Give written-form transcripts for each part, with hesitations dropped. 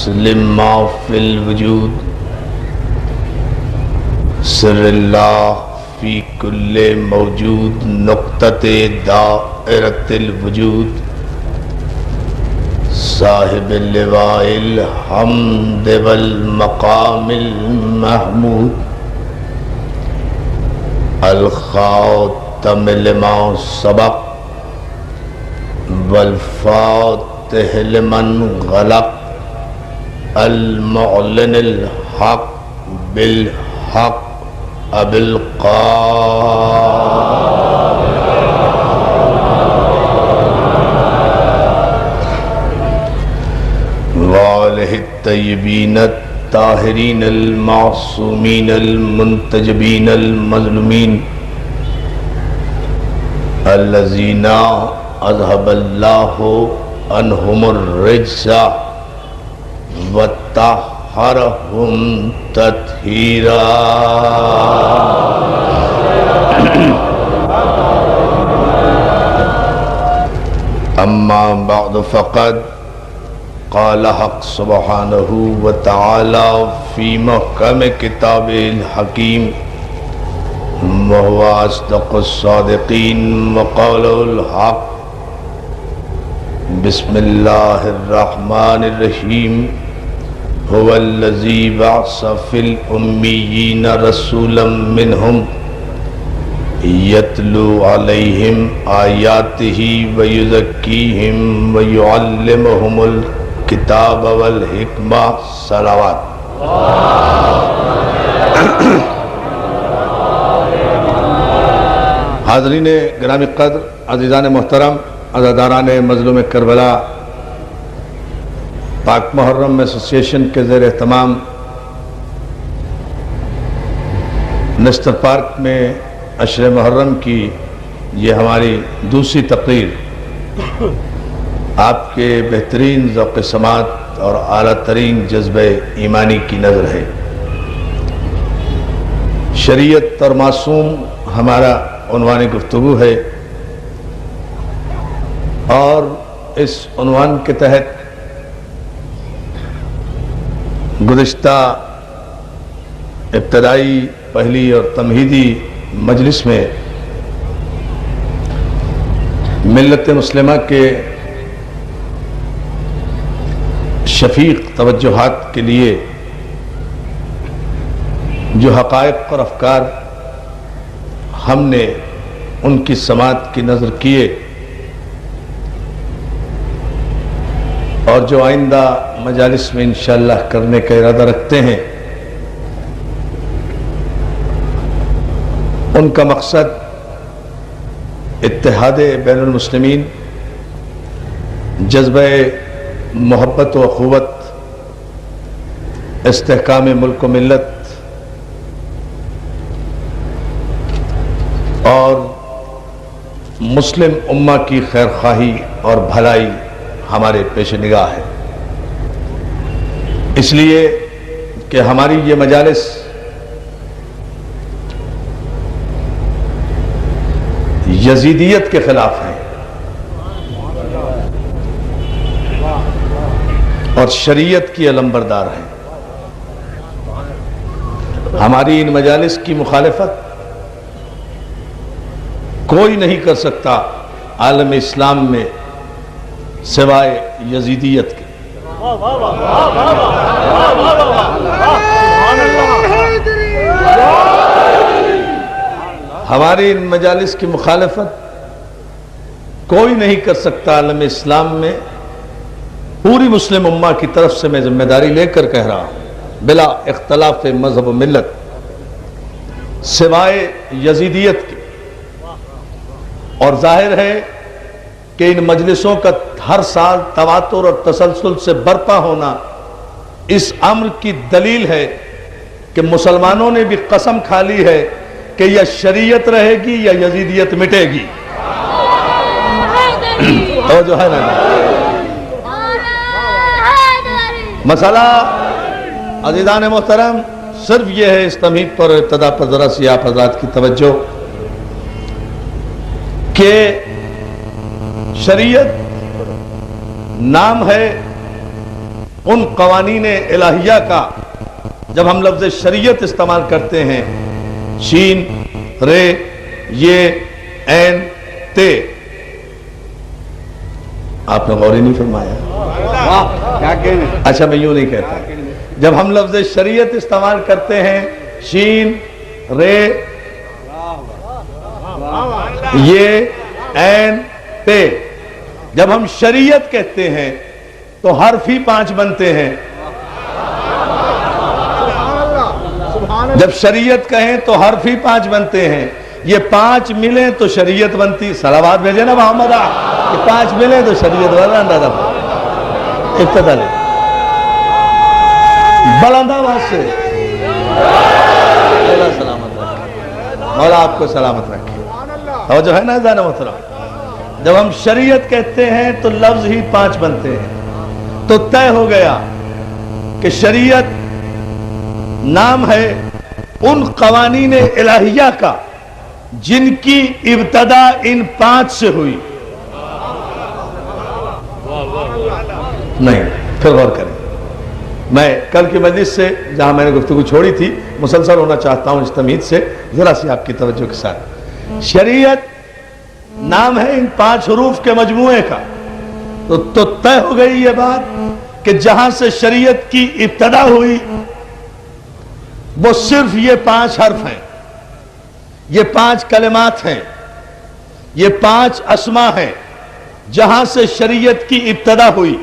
اسلم ما فی الوجود سر اللہ فی کل موجود نقطۃ دائرۃ الوجود صاحب اللواء الحمد والمقام المحمود الخاتم لما سبق والفاتح لمن غلق المعلن الحق بالحق ابی وآلہ الطیبین الطاہرین المعصومین المنتجبین المظلومین الذین اذهب اللہ عنہم الرجس وطہرہم تطہیرا اما بعد فقد قال حق سبحانہ وتعالی فی محکم کتاب الحکیم وهو اصدق الصادقین وقول الحق بسم اللہ الرحمن الرحیم هو الذی بعث فی الامیین رسولا منہم یتلو علیہم آیاتہ ویزکیہم ویعلمہم الکتاب والحکمہ صلوات۔ حاضرین گرامی قدر، عزیزان محترم، عزاداران مظلوم کربلا، پاک محرم ایسوسی ایشن کے زیر اہتمام نشتر پارک میں عشر محرم کی یہ ہماری دوسری تقریر آپ کے بہترین ذوق سماعت اور اعلیٰ ترین جذبہ ایمانی کی نظر ہے۔ شریعت اور معصوم ہمارا عنوان گفتگو ہے، اور اس عنوان کے تحت گزشتہ ابتدائی پہلی اور تمہیدی مجلس میں ملت مسلمہ کے شفیق توجہات کے لیے جو حقائق اور افکار ہم نے ان کی سماعت کی نظر کیے، اور جو آئندہ مجالس میں انشاءاللہ کرنے کا ارادہ رکھتے ہیں، ان کا مقصد اتحاد بین المسلمین، جذبہ محبت و اخوت، استحکام ملک و ملت اور مسلم امہ کی خیرخواہی اور بھلائی ہمارے پیش نگاہ ہے۔ اس لیے کہ ہماری یہ مجالس یزیدیت کے خلاف ہیں اور شریعت کی علمبردار ہیں۔ ہماری ان مجالس کی مخالفت کوئی نہیں کر سکتا عالم اسلام میں سوائے یزیدیت کے۔ ہماری ان مجالس کی مخالفت کوئی نہیں کر سکتا عالم اسلام میں، پوری مسلم امہ کی طرف سے میں ذمہ داری لے کر کہہ رہا ہوں، بلا اختلاف مذہب و ملت، سوائے یزیدیت کے۔ اور ظاہر ہے کہ ان مجلسوں کا ہر سال تواتر اور تسلسل سے برپا ہونا اس امر کی دلیل ہے کہ مسلمانوں نے بھی قسم کھا لی ہے کہ یا شریعت رہے گی یا یزیدیت مٹے گی۔ تو جو ہے نا مسئلہ عزیزان محترم صرف یہ ہے، اس تمہید پر ابتدا پر ذرا سی آپ حضرات کی توجہ، کہ شریعت نام ہے ان قوانین الہیہ کا جب ہم لفظ شریعت استعمال کرتے ہیں، شین رے یہ عین تے، آپ نے غور ہی نہیں فرمایا؟ اچھا میں یوں نہیں کہتا، جب ہم لفظ شریعت استعمال کرتے ہیں، شین رے یہ عین تے، جب ہم شریعت کہتے ہیں تو حرف ہی 5 بنتے ہیں۔ جب شریعت کہیں تو حرف ہی 5 بنتے ہیں، یہ 5 ملیں تو شریعت بنتی۔ صلوات بھیجے نا محمد، یہ 5 ملیں تو شریعت بنتا۔ اندازہ ابتدا لے بلند آواز سے سلامت رکھے، مولا آپ کو سلامت رکھے۔ اور جو ہے نا زانہ محترم، جب ہم شریعت کہتے ہیں تو لفظ ہی 5 بنتے ہیں، تو طے ہو گیا کہ شریعت نام ہے ان قوانین الہیہ کا جن کی ابتدا ان 5 سے ہوئی۔ نہیں، پھر غور کریں، میں کل کی مجلس سے جہاں میں نے گفتگو چھوڑی تھی مسلسل ہونا چاہتا ہوں اس تمہید سے، ذرا سی آپ کی توجہ کے ساتھ۔ شریعت نام ہے ان 5 حروف کے مجموعے کا، تو طے ہو گئی یہ بات کہ جہاں سے شریعت کی ابتدا ہوئی وہ صرف یہ 5 حرف ہیں، یہ 5 کلمات ہیں، یہ 5 اسما ہیں جہاں سے شریعت کی ابتدا ہوئی۔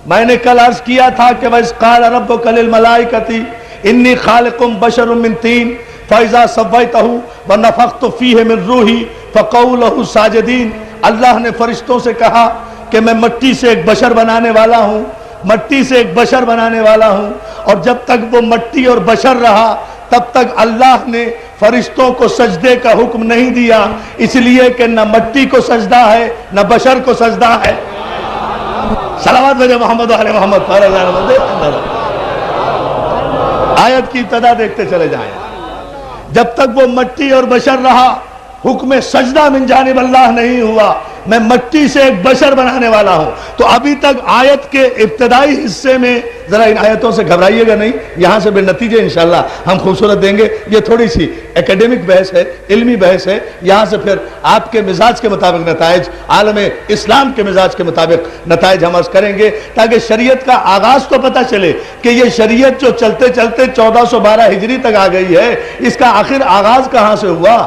میں نے کل عرض کیا تھا کہ وَإِذْ قَالَ رَبُّكَ لِلْمَلَائِكَةِ إِنِّي خَالِقٌ بَشَرٌ مِّن طِينٍ فَإِذَا سَوَّيْتُهُ وَنَفَخْتُ فِيهِ مِن رُّوحِي فَقَعُوا لَهُ سَاجِدِينَ۔ اللہ نے فرشتوں سے کہا کہ میں مٹی سے ایک بشر بنانے والا ہوں، مٹی سے ایک بشر بنانے والا ہوں، اور جب تک وہ مٹی اور بشر رہا تب تک اللہ نے فرشتوں کو سجدے کا حکم نہیں دیا، اس لیے کہ نہ مٹی کو سجدہ ہے نہ بشر کو سجدہ ہے۔ صلوات بھیجے محمد علیہ محمد۔ آیت کی ابتدا دیکھتے چلے جائیں، جب تک وہ مٹی اور بشر رہا حکم سجدہ من جانب اللہ نہیں ہوا، میں مٹی سے ایک بشر بنانے والا ہوں۔ تو ابھی تک آیت کے ابتدائی حصے میں، ذرا ان آیتوں سے گھبرائیے گا نہیں، یہاں سے بھی نتیجے انشاءاللہ ہم خوبصورت دیں گے۔ یہ تھوڑی سی ایکیڈیمک بحث ہے، علمی بحث ہے، یہاں سے پھر آپ کے مزاج کے مطابق نتائج، عالم اسلام کے مزاج کے مطابق نتائج ہم عرض کریں گے، تاکہ شریعت کا آغاز تو پتہ چلے کہ یہ شریعت جو چلتے چلتے 1412 ہجری تک آ گئی ہے، اس کا آخر آغاز کہاں سے ہوا؟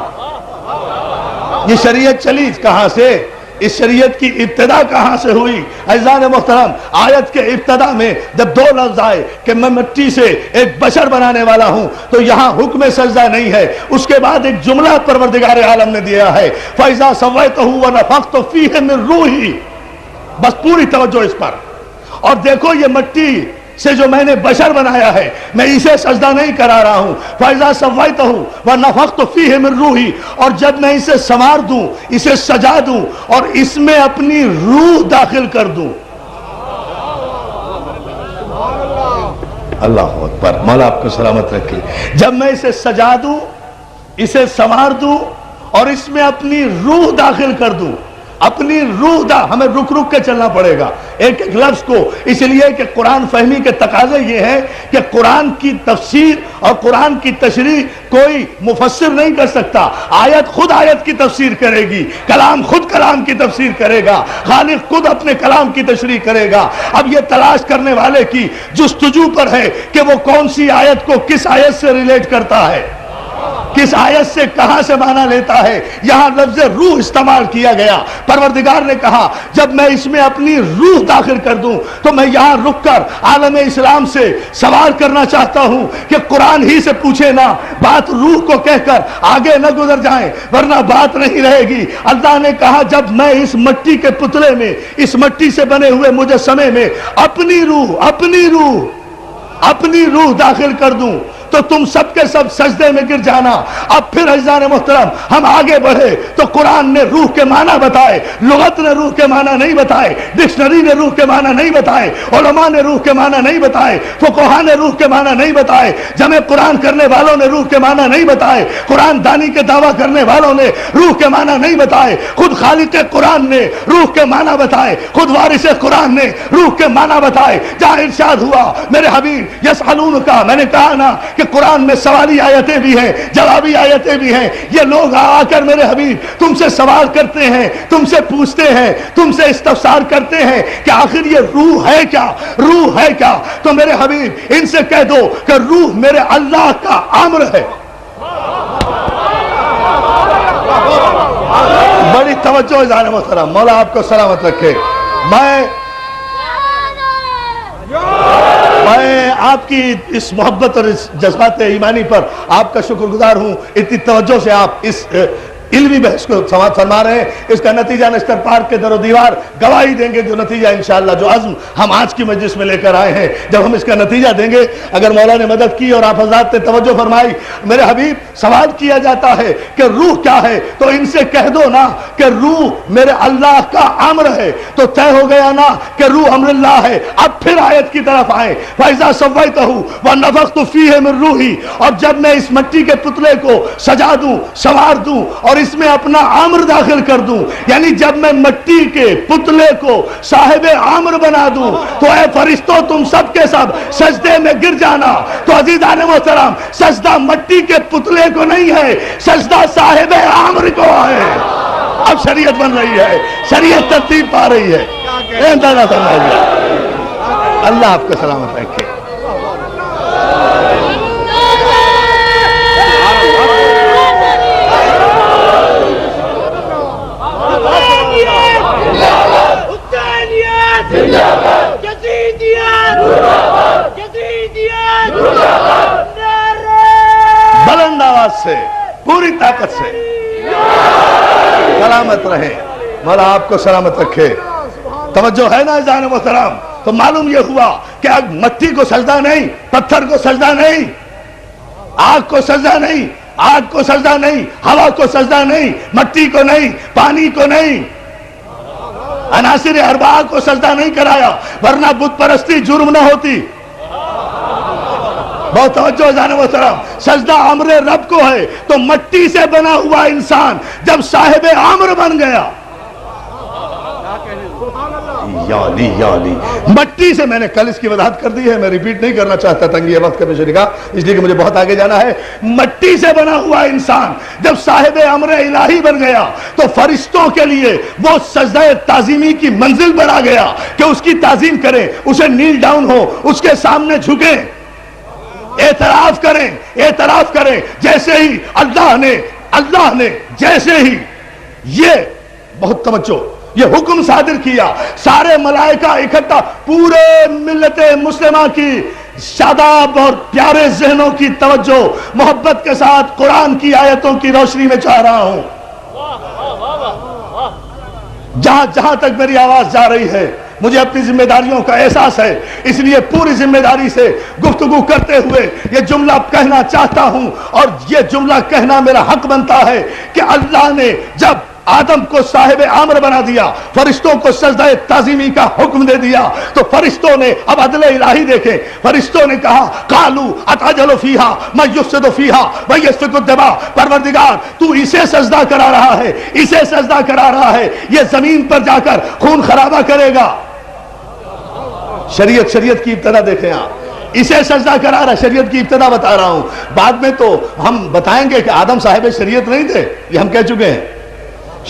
یہ شریعت چلی کہاں سے؟ اس شریعت کی ابتدا کہاں سے ہوئی؟ عزیزان محترم، آیت کے ابتدا میں جب 2 لفظ آئے کہ میں مٹی سے ایک بشر بنانے والا ہوں، تو یہاں حکم سجدہ نہیں ہے، اس کے بعد ایک جملہ پروردگار عالم نے دیا ہے، فَإِذَا سَوَّيْتُهُ وَنَفَخْتُ فِيهِ مِن رُّوحِي۔ بس پوری توجہ اس پر، اور دیکھو یہ مٹی سے جو میں نے بشر بنایا ہے، میں اسے سجدہ نہیں کرا رہا ہوں۔ فَإِذَا سَوَّيْتُهُ وَنَفَخْتُ فِيهِ مِن رُّوحِي، اور جب میں اسے سنوار دوں، اسے سجا دوں، اور اس میں اپنی روح داخل کر دوں۔ اللہ اکبر، مولا آپ کو سلامت رکھے۔ جب میں اسے سجا دوں، اسے سنوار دوں، اور اس میں اپنی روح داخل کر دوں، اپنی روح ہمیں رک رک کے چلنا پڑے گا ایک ایک لفظ کو، اس لیے کہ قرآن فہمی کے تقاضے یہ ہے کہ قرآن کی تفسیر اور قرآن کی تشریح کوئی مفسر نہیں کر سکتا۔ آیت خود آیت کی تفسیر کرے گی، کلام خود کلام کی تفسیر کرے گا، خالق خود اپنے کلام کی تشریح کرے گا۔ اب یہ تلاش کرنے والے کی جستجو پر ہے کہ وہ کون سی آیت کو کس آیت سے ریلیٹ کرتا ہے، کس آیت سے کہاں سے معنی لیتا ہے۔ یہاں لفظ روح استعمال کیا گیا، پروردگار نے کہا جب میں اس میں اپنی روح داخل کر دوں تو میں یہاں رک کر عالم اسلام سے سوال کرنا چاہتا ہوں کہ قرآن ہی سے پوچھے نا، بات روح کو کہہ کر آگے نہ گزر جائیں ورنہ بات نہیں رہے گی۔ اللہ نے کہا جب میں اس مٹی کے پتلے میں، اس مٹی سے بنے ہوئے مجسمے میں اپنی روح داخل کر دوں تو تم سب کے سب سجدے میں گر جانا۔ اب پھر عزیزان محترم ہم آگے بڑھے تو قرآن نے روح کے معنی بتائے، لغت نے روح کے معنی نہیں بتائے، ڈکشنری نے روح کے معنی نہیں بتائے، علماء نے روح کے معنی نہیں بتائے، فقہا نے روح کے معنی نہیں بتائے، جمع قرآن کرنے والوں نے روح کے معنی نہیں بتائے، قرآن دانی کے دعویٰ کرنے والوں نے روح کے معنی نہیں بتائے، خود خالق قرآن نے روح کے معنی بتائے، خود وارث قرآن نے روح کے معنی بتائے۔ جہاں ارشاد ہوا میرے حبیب یسألون کا، میں نے کہا نا کہ قرآن میں سوالی آیتیں بھی ہیں، جوابی آیتیں بھی ہیں۔ یہ لوگ آ کر میرے حبیب تم سے سوال کرتے ہیں، تم سے پوچھتے ہیں، تم سے استفسار کرتے ہیں کہ آخر یہ روح ہے کیا، روح ہے کیا؟ تو میرے حبیب ان سے کہہ دو کہ روح میرے اللہ کا امر ہے۔ بڑی توجہ جانے محترم، مولا آپ کو سلامت رکھے۔ میں آپ کی اس محبت اور اس جذبات ایمانی پر آپ کا شکر گزار ہوں، اتنی توجہ سے آپ اس علمی بحث کو سماعت فرما رہے ہیں۔ اس کا نتیجہ نشتر پارک کے در و دیوار گواہی دیں گے، جو نتیجہ انشاءاللہ جو عزم ہم آج کی مجلس میں لے کر آئے ہیں، جب ہم اس کا نتیجہ دیں گے، اگر مولا نے مدد کی اور آپ حضرات نے توجہ فرمائی، میرے حبیب سوال کیا جاتا ہے کہ روح کیا ہے، تو ان سے کہہ دو نا کہ روح میرے اللہ کا امر ہے، تو طے ہو گیا نا کہ روح امر اللہ ہے۔ اب پھر آیت کی طرف آئیں، فَإِذَا سَوَّيْتَهُ وَنَفَخْتُ فِيهِ مِن رُوحِي، اور جب میں اس مٹی کے پتلے کو سجا دوں، سنوار دوں اور اس میں اپنا امر داخل کر دوں، یعنی جب میں مٹی کے پتلے کو صاحب امر بنا دوں تو اے فرشتوں تم سب کے سب سجدے میں گر جانا۔ تو عزیزان محترم سجدہ مٹی کے پتلے کو نہیں ہے، سجدہ صاحب امر کو ہے۔ اب شریعت بن رہی ہے، شریعت ترتیب پا رہی ہے۔ اندازہ فرمائیے۔ اللہ آپ کو سلامت رکھے۔ بلند آواز سے، پوری طاقت سے سلامت رہے، مولا آپ کو سلامت رکھے۔ توجہ ہے نا عزیزان محترم؟ تو معلوم یہ ہوا کہ مٹی کو سجدہ نہیں، پتھر کو سجدہ نہیں، آگ کو سجدہ نہیں، آگ کو سجدہ نہیں، ہوا کو سجدہ نہیں، مٹی کو نہیں، پانی کو نہیں، عناصر اربعہ کو سجدہ نہیں کرایا، ورنہ بت پرستی جرم نہ ہوتی۔ بہت توجہ جانے محترم، سجدہ امر رب کو ہے، تو مٹی سے بنا ہوا انسان جب صاحب امر بن گیا، یا علی مٹی سے، میں نے کل اس کی وضاحت کر دی ہے، میں ریپیٹ نہیں کرنا چاہتا تنگی وقت کے پیش نگاہ، اس لیے کہ مجھے بہت آگے جانا ہے۔ مٹی سے بنا ہوا انسان جب صاحب امر الہی بن گیا تو فرشتوں کے لیے وہ سجدہ تعظیمی کی منزل پر آ گیا کہ اس کی تعظیم کریں، اسے نیل ڈاؤن ہو، اس کے سامنے جھکیں، اعتراف کریں، جیسے ہی اللہ نے جیسے ہی یہ بہت توجہ یہ حکم صادر کیا، سارے ملائکہ اکٹھا، پورے ملت مسلمہ کی شاداب اور پیارے ذہنوں کی توجہ محبت کے ساتھ قرآن کی آیتوں کی روشنی میں چاہ رہا ہوں، جہاں تک میری آواز جا رہی ہے مجھے اپنی ذمہ داریوں کا احساس ہے، اس لیے پوری ذمہ داری سے گفتگو کرتے ہوئے یہ جملہ کہنا چاہتا ہوں، اور یہ جملہ کہنا میرا حق بنتا ہے کہ اللہ نے جب آدم کو صاحب امر بنا دیا، فرشتوں کو سجدہ تعظیمی کا حکم دے دیا، تو فرشتوں نے اب عدل الہی دیکھیں، فرشتوں نے کہا قالوا اتجعل فیہا من یفسد فیہا ویسفک الدماء، پروردگار تو اسے سجدہ کرا رہا ہے، یہ زمین پر جا کر خون خرابہ کرے گا۔ شریعت کی ابتدا دیکھیں آپ، اسے سجدہ کرا رہا ہے، شریعت کی ابتدا بتا رہا ہوں، بعد میں تو ہم بتائیں گے کہ آدم صاحب شریعت نہیں تھے، یہ ہم کہہ چکے ہیں۔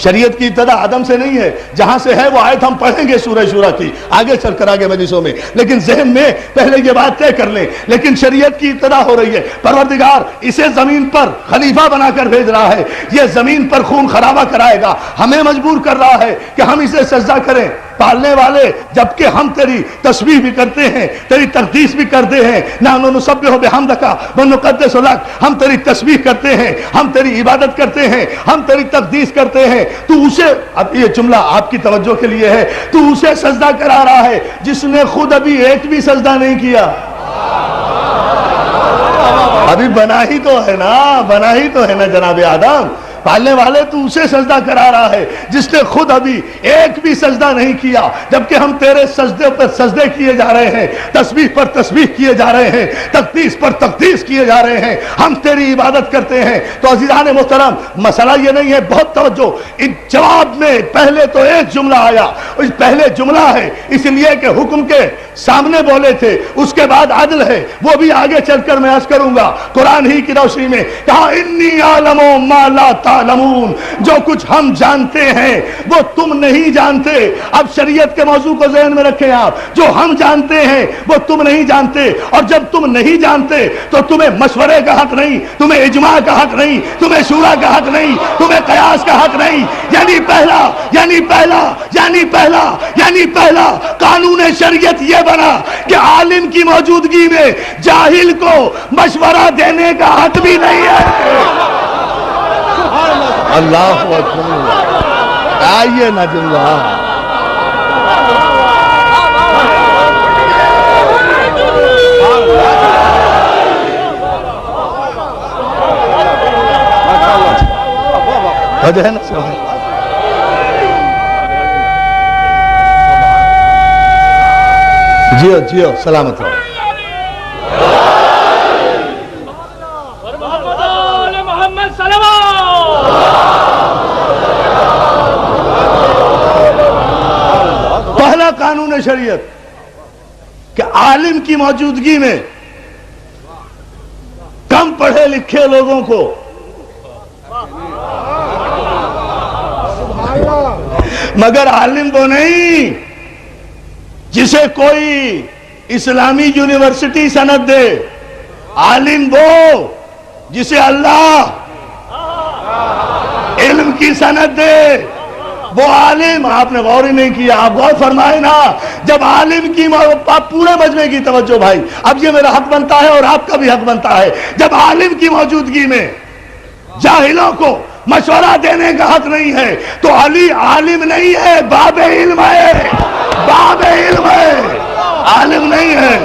شریعت کی ابتدا آدم سے نہیں ہے، جہاں سے ہے وہ آیت ہم پڑھیں گے سورہ شورى کی آگے چل کر آگے مجلسوں میں، لیکن ذہن میں پہلے یہ بات طے کر لیں، لیکن شریعت کی ابتدا ہو رہی ہے، پروردگار اسے زمین پر خلیفہ بنا کر بھیج رہا ہے، یہ زمین پر خون خرابہ کرائے گا، ہمیں مجبور کر رہا ہے کہ ہم اسے سجدہ کریں۔ پالنے والے جبکہ ہم تیری تسبیح بھی کرتے ہیں، تیری تقدیس بھی کرتے ہیں، نحن نسبح بحمدک ونقدس لک، ہم تیری تسبیح کرتے ہیں، ہم تیری عبادت کرتے ہیں، ہم تیری تقدیس کرتے ہیں، تو اسے، اب یہ جملہ آپ کی توجہ کے لیے ہے، تو اسے سجدہ کرا رہا ہے جس نے خود ابھی ایک بھی سجدہ نہیں کیا۔ ابھی بنا ہی تو ہے نا جناب آدم. پالنے والے تو اسے سجدہ کرا رہا ہے جس نے خود ابھی ایک بھی سجدہ نہیں کیا، جبکہ ہم تیرے سجدے پر سجدے کیے جا رہے ہیں، تسبیح پر تسبیح کیے جا رہے ہیں، تقدیس پر تقدیس کیے جا رہے ہیں، ہم تیری عبادت کرتے ہیں. تو عزیزان محترم، مسئلہ یہ نہیں ہے، بہت توجہ. ان جواب میں پہلے تو ایک جملہ آیا، پہلے جملہ ہے اس لیے کہ حکم کے سامنے بولے تھے، اس کے بعد عدل ہے، وہ بھی آگے چل کر میں عرض کروں گا. قرآن ہی کی روشنی میں کہا انی اعلم ما لا تعلمون، جو کچھ ہم جانتے ہیں وہ تم نہیں جانتے. اب شریعت کے موضوع کو ذہن میں رکھیں آپ، جو ہم جانتے ہیں وہ تم نہیں جانتے، اور جب تم نہیں جانتے تو تمہیں مشورے کا حق نہیں، تمہیں اجماع کا حق نہیں، تمہیں شورا کا حق نہیں، تمہیں قیاس کا حق نہیں. یعنی پہلا قانون شریعت یہ بنا کہ عالم کی موجودگی میں جاہل کو مشورہ دینے کا حق بھی نہیں ہے. اللہ اکبر. آئیے ناظر اللہ، وجہ ہے نا جیو سلامت رہو. پہلا قانون شریعت کہ عالم کی موجودگی میں کم پڑھے لکھے لوگوں کو مگر عالم وہ نہیں جسے کوئی اسلامی یونیورسٹی سند دے، عالم وہ جسے اللہ علم کی سند دے، وہ عالم. آپ نے غور ہی نہیں کیا، آپ غور فرمائے نا. جب عالم کی پورے مجمع کی توجہ بھائی، اب یہ میرا حق بنتا ہے اور آپ کا بھی حق بنتا ہے. جب عالم کی موجودگی میں جاہلوں کو مشورہ دینے کا حق نہیں ہے تو علی عالم نہیں ہے، باب علم ہے. باب علم ہے، عالم نہیں ہے.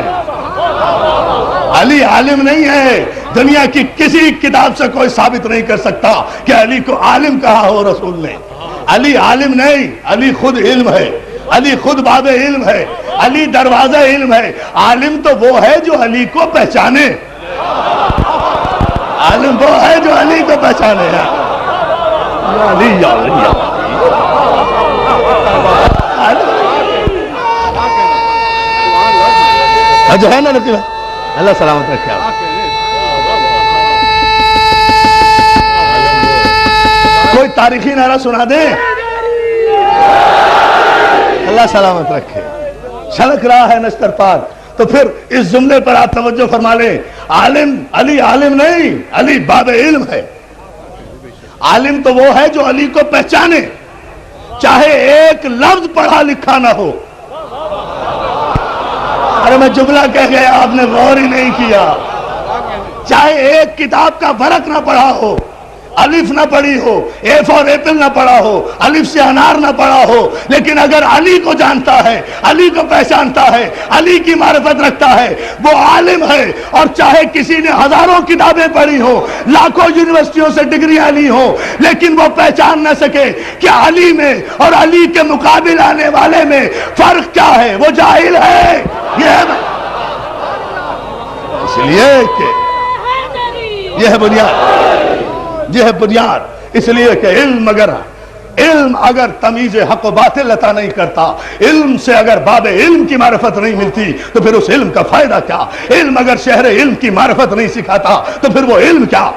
علی عالم نہیں ہے. دنیا کی کسی کتاب سے کوئی ثابت نہیں کر سکتا کہ علی کو عالم کہا ہو رسول نے. علی عالم نہیں، علی خود علم ہے، علی خود باب علم ہے، علی دروازہ علم ہے. عالم تو وہ ہے جو علی کو پہچانے، عالم وہ ہے جو علی کو پہچانے. جو ہے نا نبی بھائی، اللہ سلامت رکھے آپ. کوئی تاریخی نعرہ سنا دیں. اللہ سلامت رکھے. چھلک رہا ہے نشتر پاک. تو پھر اس جملے پر آپ توجہ فرما لیں. عالم علی عالم نہیں، علی باب علم ہے. عالم تو وہ ہے جو علی کو پہچانے، چاہے ایک لفظ پڑھا لکھا نہ ہو. ارے میں جملہ کہہ گیا، آپ نے غور ہی نہیں کیا. چاہے ایک کتاب کا ورق نہ پڑھا ہو، الف نہ پڑھی ہو، اے فار ایپل نہ پڑھا ہو، الف سے انار نہ پڑھا ہو، لیکن اگر علی کو جانتا ہے، علی کو پہچانتا ہے، علی کی معرفت رکھتا ہے، وہ عالم ہے. اور چاہے کسی نے ہزاروں کتابیں پڑھی ہو، لاکھوں یونیورسٹیوں سے ڈگریاں لی ہو، لیکن وہ پہچان نہ سکے کہ علی میں اور علی کے مقابل آنے والے میں فرق کیا ہے، وہ جاہل ہے. یہ ہے اس لیے کہ یہ ہے بنیاد، یہ ہے بنیاد. اس لیے کہ علم اگر تمیز حق و باطل عطا نہیں کرتا، علم سے اگر باب علم کی معرفت نہیں ملتی تو پھر اس علم کا فائدہ کیا؟ علم اگر شہر علم کی معرفت نہیں سکھاتا تو پھر وہ علم کیا؟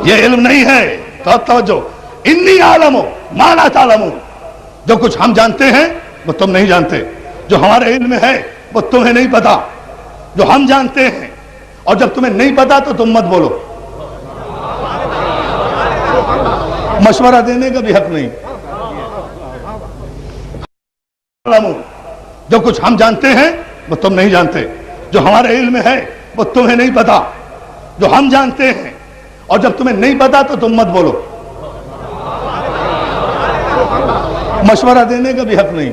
یہ علم نہیں ہے. تو توجہ، انی عالم ما لا تعلمون، جو کچھ ہم جانتے ہیں وہ تم نہیں جانتے، جو ہمارے علم میں ہے وہ تمہیں نہیں پتا. جو ہم جانتے ہیں اور جب تمہیں نہیں پتا تو تم مت بولو. مشورہ دینے کا بھی حق نہیں. جو کچھ ہم جانتے ہیں وہ تم نہیں جانتے، جو ہمارے علم میں ہے وہ تمہیں نہیں پتا. جو ہم جانتے ہیں اور جب تمہیں نہیں پتا تو تم مت بولو. مشورہ دینے کا بھی حق نہیں.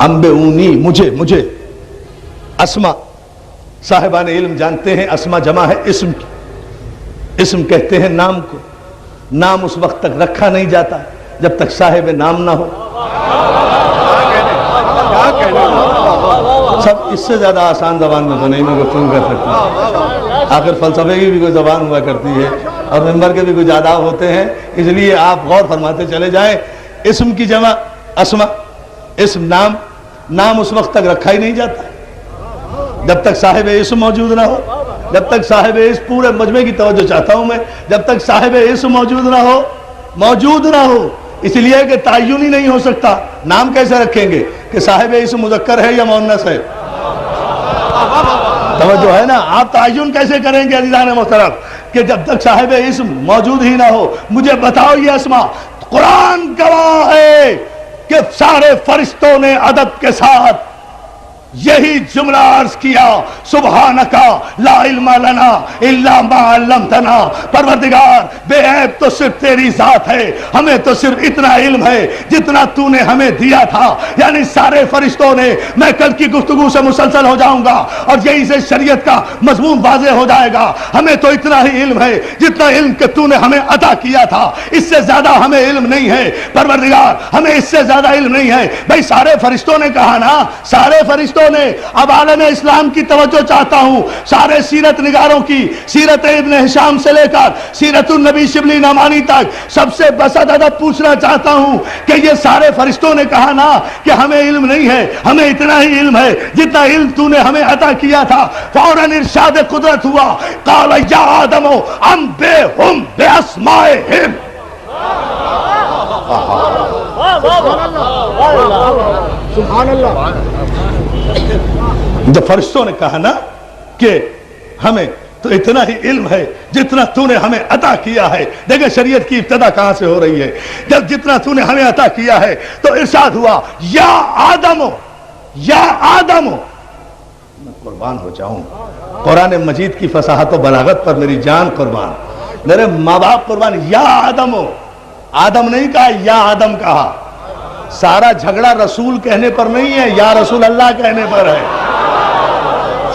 انبئونی، مجھے اسما صاحبان علم جانتے ہیں اسما جمع ہے اسم کی، اسم کہتے ہیں نام کو، نام اس وقت تک رکھا نہیں جاتا جب تک صاحب نام نہ ہو۔ سب اس سے زیادہ آسان زبان میں تو نہیں میں گفتگو کر سکتا، آخر فلسفے کی بھی کوئی زبان ہوا کرتی ہے اور ممبر کے بھی کچھ آداب ہوتے ہیں، اس لیے آپ غور فرماتے چلے جائیں۔ اسم کی جمع اسما، اسم نام اس وقت تک رکھا ہی نہیں جاتا جب تک صاحب اسم موجود نہ ہو، جب تک صاحب اسم، پورے مجمع کی توجہ چاہتا ہوں میں، جب تک صاحب اسم موجود نہ ہو، اس لیے کہ تعین ہی نہیں ہو سکتا۔ نام کیسے رکھیں گے کہ صاحب اسم مذکر ہے یا مؤنث ہے؟ توجہ ہے نا؟ آپ تعین کیسے کریں گے عزیزان محترم کہ جب تک صاحب اسم موجود ہی نہ ہو؟ مجھے بتاؤ یہ اسما، قرآن گواہ ہے کہ سارے فرشتوں نے ادب کے ساتھ یہی جملہ عرض کیا، سبحانکا لا علم لنا الا ما علمتنا، پروردگار بے عیب تو صرف تیری ذات ہے، ہمیں تو صرف اتنا علم ہے جتنا تو نے ہمیں دیا تھا۔ یعنی سارے فرشتوں نے، میں کل کی گفتگو سے مسلسل ہو جاؤں گا اور یہی سے شریعت کا مضمون واضح ہو جائے گا، ہمیں تو اتنا ہی علم ہے جتنا علم کہ تو نے ہمیں عطا کیا تھا، اس سے زیادہ ہمیں علم نہیں ہے پروردگار، ہمیں اس سے زیادہ علم نہیں ہے۔ بھئی سارے فرشتوں نے کہا نا، سارے فرشتوں نے۔ اب عالم اسلام کی توجہ چاہتا ہوں، سارے سیرت نگاروں کی، سیرت ابن ہشام سے لے کر سیرت النبی شبلی نعمانی تک، سب سے بسط ادب پوچھنا چاہتا ہوں کہ یہ سارے فرشتوں نے کہا نا کہ ہمیں علم نہیں ہے، ہمیں اتنا ہی علم ہے جتنا علم تو نے ہمیں عطا کیا تھا۔ فوراً ارشاد قدرت ہوا، قال یا آدم انبئہم باسمائہم۔ سبحان اللہ۔ جب فرشتوں نے کہا نا کہ ہمیں تو اتنا ہی علم ہے جتنا تو نے ہمیں عطا کیا ہے، دیکھیں شریعت کی ابتدا کہاں سے ہو رہی ہے، جب جتنا تو نے ہمیں عطا کیا ہے تو ارشاد ہوا یا آدم، میں قربان ہو جاؤں، قرآن مجید کی فصاحت و بلاغت پر میری جان قربان، میرے ماں باپ قربان۔ یا آدم نہیں کہا، یا آدم کہا۔ سارا جھگڑا رسول کہنے پر نہیں ہے، یا رسول اللہ کہنے پر ہے۔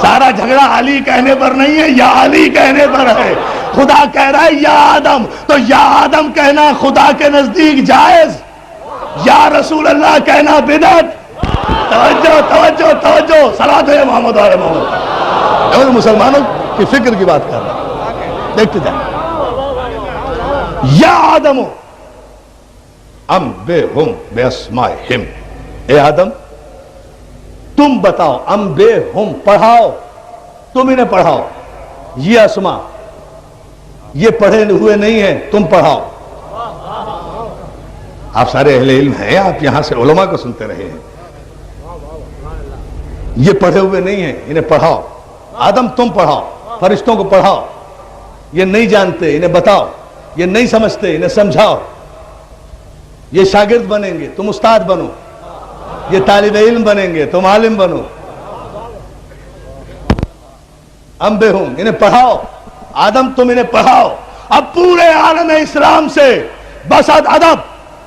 سارا جھگڑا علی کہنے پر نہیں ہے، یا علی کہنے پر ہے۔ خدا کہہ رہا ہے یا آدم، تو یا آدم کہنا خدا کے نزدیک جائز، یا رسول اللہ کہنا بدعت۔ توجہ توجہ توجہ، صلاۃ ہے محمد و آل محمد۔ اور مسلمانوں کی فکر کی بات کر رہا ہوں، دیکھتے جائیں۔ یا آدم انبئہم باسمائہم، اے آدم تم بتاؤ، انبئہم پڑھاؤ، تم انہیں پڑھاؤ، یہ اسما یہ پڑھے ہوئے نہیں ہیں، تم پڑھاؤ۔ آپ سارے اہل علم ہیں، آپ یہاں سے علماء کو سنتے رہے ہیں، یہ پڑھے ہوئے نہیں ہیں، انہیں پڑھاؤ۔ آدم تم پڑھاؤ، فرشتوں کو پڑھاؤ، یہ نہیں جانتے انہیں بتاؤ، یہ نہیں سمجھتے انہیں سمجھاؤ، یہ شاگرد بنیں گے تم استاد بنو، یہ طالب علم بنیں گے تم عالم بنو۔ انبئہم انہیں پڑھاؤ، آدم تم انہیں پڑھاؤ۔ اب پورے عالم اسلام سے بسط ادب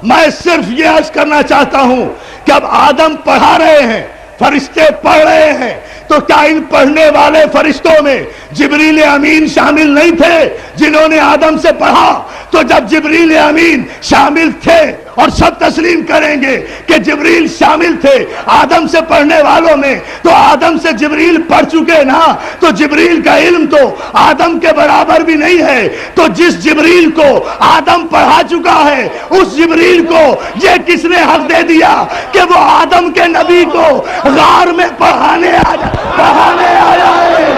میں صرف یہ عرض کرنا چاہتا ہوں کہ اب آدم پڑھا رہے ہیں، فرشتے پڑھ رہے ہیں، تو کیا ان پڑھنے والے فرشتوں میں جبریل امین شامل نہیں تھے جنہوں نے آدم سے پڑھا؟ تو جب جبریل امین شامل تھے، اور سب تسلیم کریں گے کہ جبریل شامل تھے آدم سے پڑھنے والوں میں، تو آدم سے جبریل پڑھ چکے نا، تو جبریل کا علم تو آدم کے برابر بھی نہیں ہے۔ تو جس جبریل کو آدم پڑھا چکا ہے، اس جبریل کو یہ کس نے حق دے دیا کہ وہ آدم کے نبی کو غار میں پڑھانے آیا ہے؟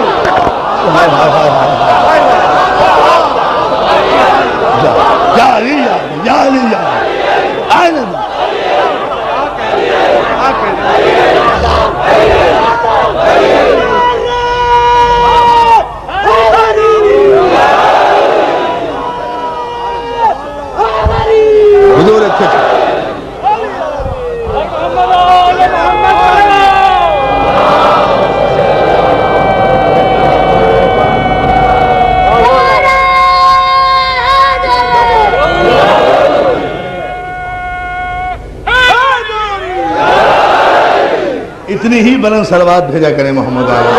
اتنی ہی بلند صلوات بھیجا کریں محمد علیہ۔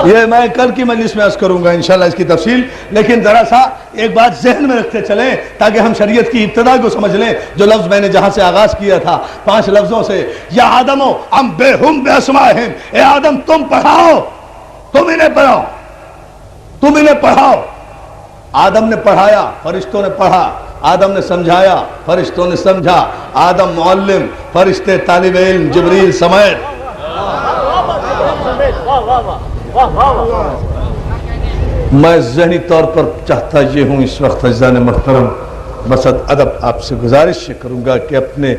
یہ میں کل کی مجلس میں عرض کروں گا انشاءاللہ اس کی تفصیل، لیکن ذرا سا ایک بات ذہن میں رکھتے چلیں تاکہ ہم شریعت کی ابتدا کو سمجھ لیں۔ جو لفظ میں نے جہاں سے آغاز کیا تھا 5 لفظوں سے، یا آدمو ام بہم باسمائہم، اے آدم تم پڑھاؤ، تم انہیں پڑھاؤ، تم انہیں پڑھاؤ۔ آدم نے پڑھایا، فرشتوں نے پڑھا، آدم نے سمجھایا، فرشتوں نے سمجھا، آدم معلم، فرشتے طالب علم، جبریل سمیت۔ میں ذہنی طور پر چاہتا یہ ہوں اس وقت عزیزان محترم، بس ادب آپ سے گزارش یہ کروں گا کہ اپنے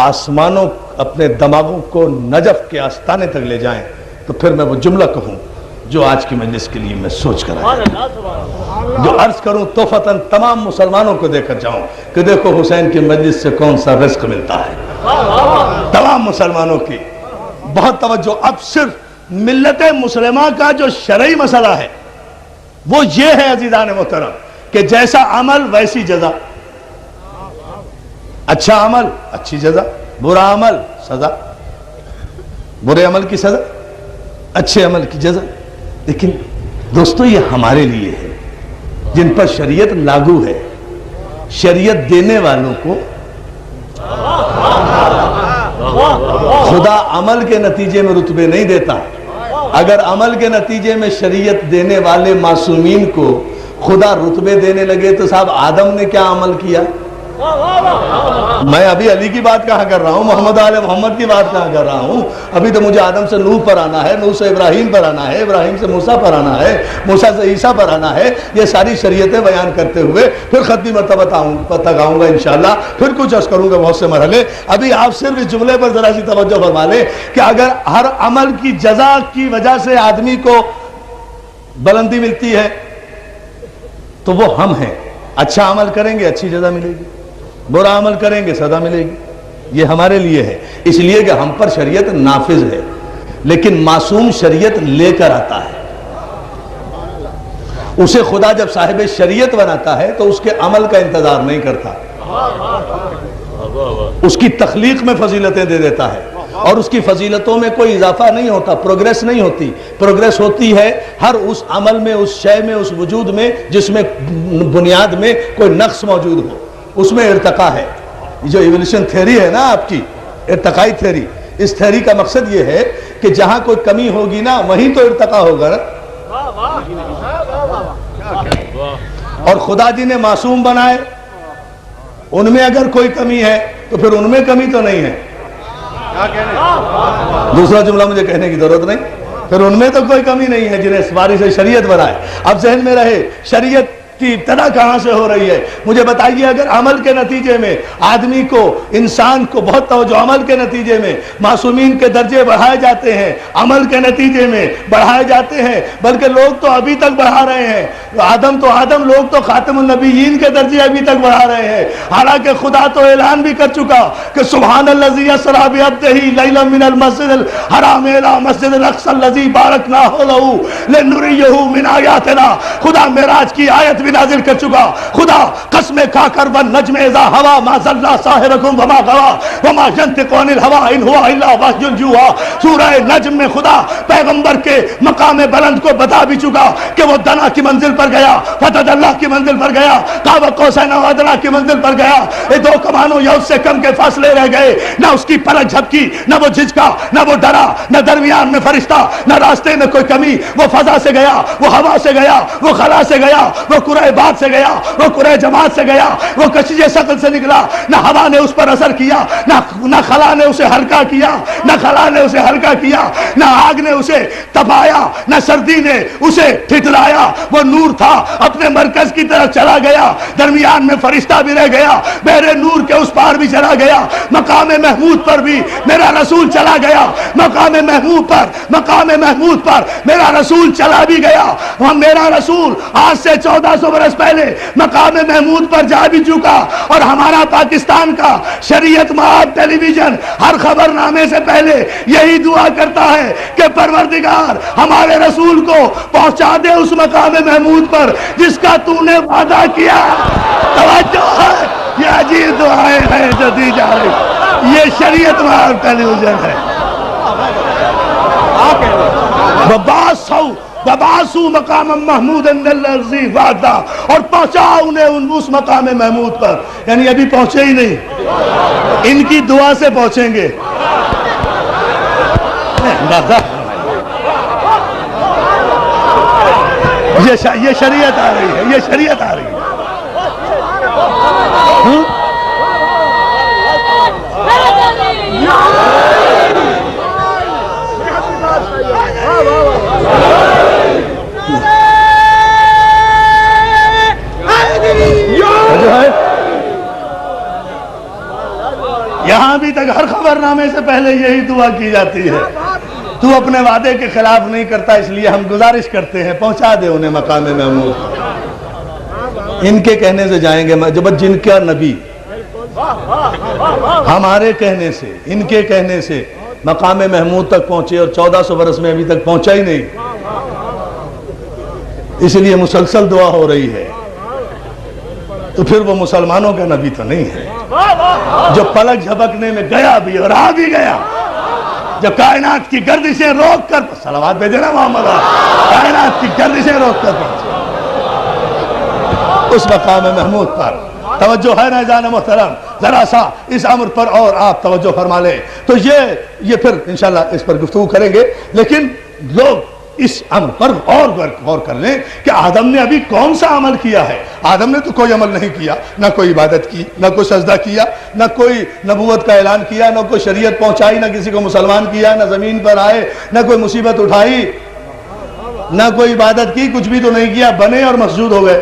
آسمانوں، اپنے دماغوں کو نجف کے آستانے تک لے جائیں، تو پھر میں وہ جملہ کہوں جو آج کی مجلس کے لیے میں سوچ کر آیا، جو عرض کروں توفتاً تمام مسلمانوں کو دے کر جاؤں کہ دیکھو حسین کی مجلس سے کون سا رزق ملتا ہے۔ تمام مسلمانوں کی بہت توجہ۔ اب صرف ملت مسلمہ کا جو شرعی مسئلہ ہے وہ یہ ہے عزیزان محترم کہ جیسا عمل ویسی جزا، اچھا عمل اچھی جزا، برا عمل سزا، برے عمل کی سزا، اچھے عمل کی جزا۔ لیکن دوستو یہ ہمارے لیے ہے جن پر شریعت لاگو ہے۔ شریعت دینے والوں کو خدا عمل کے نتیجے میں رتبے نہیں دیتا۔ اگر عمل کے نتیجے میں شریعت دینے والے معصومین کو خدا رتبے دینے لگے تو صاحب آدم نے کیا عمل کیا؟ میں ابھی علی کی بات کہاں کر رہا ہوں، محمد آل محمد کی بات کہاں کر رہا ہوں۔ ابھی تو مجھے آدم سے نوح پر آنا ہے، نوح سے ابراہیم پر آنا ہے، ابراہیم سے موسیٰ پر آنا ہے، موسیٰ سے عیسیٰ پر آنا ہے۔ یہ ساری شریعتیں بیان کرتے ہوئے پھر ختمی مرتبہ تک آؤں گا انشاءاللہ، پھر کچھ عرض کروں گا بہت سے مرحلے۔ ابھی آپ صرف اس جملے پر ذرا سی توجہ فرما لیں کہ اگر ہر عمل کی جزا کی وجہ سے آدمی کو بلندی ملتی ہے تو وہ ہم ہیں۔ اچھا عمل کریں گے اچھی جزا ملے گی، برا عمل کریں گے سزا ملے گی۔ یہ ہمارے لیے ہے، اس لیے کہ ہم پر شریعت نافذ ہے، لیکن معصوم شریعت لے کر آتا ہے۔ اسے خدا جب صاحب شریعت بناتا ہے تو اس کے عمل کا انتظار نہیں کرتا، اس کی تخلیق میں فضیلتیں دے دیتا ہے، اور اس کی فضیلتوں میں کوئی اضافہ نہیں ہوتا، پروگریس نہیں ہوتی۔ پروگریس ہوتی ہے ہر اس عمل میں، اس شے میں، اس وجود میں جس میں بنیاد میں کوئی نقص موجود ہو، اس میں ارتقا ہے۔ جو ایولیوشن تھیوری ہے نا آپ کی، ارتقائی تھیوری، اس تھیوری کا مقصد یہ ہے کہ جہاں کوئی کمی ہوگی نا وہیں تو ارتقا ہوگا نا۔ اور خدا جی نے معصوم بنائے، ان میں اگر کوئی کمی ہے تو پھر ان میں کمی تو نہیں ہے۔ دوسرا جملہ مجھے کہنے کی ضرورت نہیں، پھر ان میں تو کوئی کمی نہیں ہے جنہیں سواری سے شریعت بنائے۔ اب ذہن میں رہے شریعت کی ابتدا کہاں سے ہو رہی ہے؟ مجھے بتائیے، اگر عمل کے نتیجے میں آدمی کو، انسان کو، بہت توجہ، عمل کے نتیجے میں معصومین کے درجے بڑھائے جاتے ہیں، عمل کے نتیجے میں بڑھائے جاتے ہیں، بلکہ لوگ تو ابھی تک بڑھا رہے ہیں، آدم لوگ تو خاتم النبیین کے درجے ابھی تک بڑھا رہے ہیں، حالانکہ خدا تو اعلان بھی کر چکا کہ سبحان الذی اسری بعبدہ لیلا من المسجد الحرام الی مسجد الاقصی الذی بارکنا حولہ لنریہ من آیاتنا۔ خدا معراج کی آیت نازل کر چکا۔ خدا قسم کھا کر والنجم اذا ہوا ما ضل صاحبکم وما غوا وما ينطق عن الهوى ان هو الا وحی یوحی۔ سورہ نجم میں خدا پیغمبر کے مقام بلند کو بتا بھی چکا کہ وہ دنا کی منزل پر گیا، فتح اللہ کی منزل پر گیا، قاب قوسین و ادنیٰ کی منزل پر گیا۔ یہ 2 کمانوں یا اس سے کم کے فاصلے رہ گئے، نہ اس کی پلک جھپکی، نہ وہ جھجکا، نہ وہ ڈرا، نہ درمیان میں فرشتہ، نہ راستے میں کوئی کمی۔ وہ فضا سے گیا، وہ ہوا سے گیا، وہ خلا سے گیا، وہ قرہ باد سے گیا، وہ قرہ جماعت سے گیا، وہ کشش ثقل سے نکلا۔ نہ ہوا نے اس پر اثر کیا، نہ خلا نے اسے ہلکا کیا، نہ خلا نے اسے ہلکا کیا، نہ آگ نے اسے تپایا، نہ سردی نے اسے ٹھٹرایا۔ وہ نور تھا، اپنے مرکز کی طرف چلا گیا، درمیان میں فرشتہ بھی رہ گیا، بحر نور کے اس پار بھی چلا گیا، مقام محمود پر بھی میرا رسول چلا گیا، مقام محمود پر میرا رسول چلا بھی گیا۔ اور میرا رسول آج سے 1400 برس پہلے مقام محمود پر جا بھی چکا، اور ہمارا پاکستان کا شریعت معاب ٹیلی ویژن ہر خبر نامے سے پہلے یہی دعا کرتا ہے کہ پروردگار ہمارے رسول کو پہنچا دے اس مقام محمود پر جس کا تو نے وعدہ کیا۔ توجہ دی جا رہی، یہ شریعت میں کنفیوژن ہے۔ وَبَعَثُوا مَقَامًا مَحْمُودًا الَّذِي وَعَدَ، اور پہنچا انہیں اس مقام محمود پر، یعنی ابھی پہنچے ہی نہیں، ان کی دعا سے پہنچیں گے۔ یہ شریعت آ رہی ہے، یہ شریعت آ رہی ہے۔ یہاں بھی تک ہر خبرنامے سے پہلے یہی دعا کی جاتی ہے، تو اپنے وعدے کے خلاف نہیں کرتا، اس لیے ہم گزارش کرتے ہیں پہنچا دے انہیں مقام محمود۔ ان کے کہنے سے جائیں گے جب جن کا نبی ہمارے کہنے سے، ان کے کہنے سے مقام محمود تک پہنچے اور 1400 برس میں ابھی تک پہنچا ہی نہیں، اس لیے مسلسل دعا ہو رہی ہے۔ تو پھر وہ مسلمانوں کا نبی تو نہیں ہے جو پلک جھپکنے میں گیا بھی اور آ بھی گیا، جو کائنات کی گردشیں روک کر، صلوات بھیجے نا محمد، کائنات کی گردشیں روک کر پہنچے اس مقام محمود پر۔ توجہ ہے ناظرین محترم، ذرا سا اس امر پر اور آپ توجہ فرما لیں۔ تو یہ پھر انشاءاللہ اس پر گفتگو کریں گے، لیکن لوگ اس امر پر اور غور کر لیں کہ آدم نے ابھی کون سا عمل کیا ہے۔ آدم نے تو کوئی عمل نہیں کیا، نہ کوئی عبادت کی، نہ کوئی سجدہ کیا، نہ کوئی نبوت کا اعلان کیا، نہ کوئی شریعت پہنچائی، نہ کسی کو مسلمان کیا، نہ زمین پر آئے، نہ کوئی مصیبت اٹھائی، نہ کوئی عبادت کی، کچھ بھی تو نہیں کیا، بنے اور مسجود ہو گئے،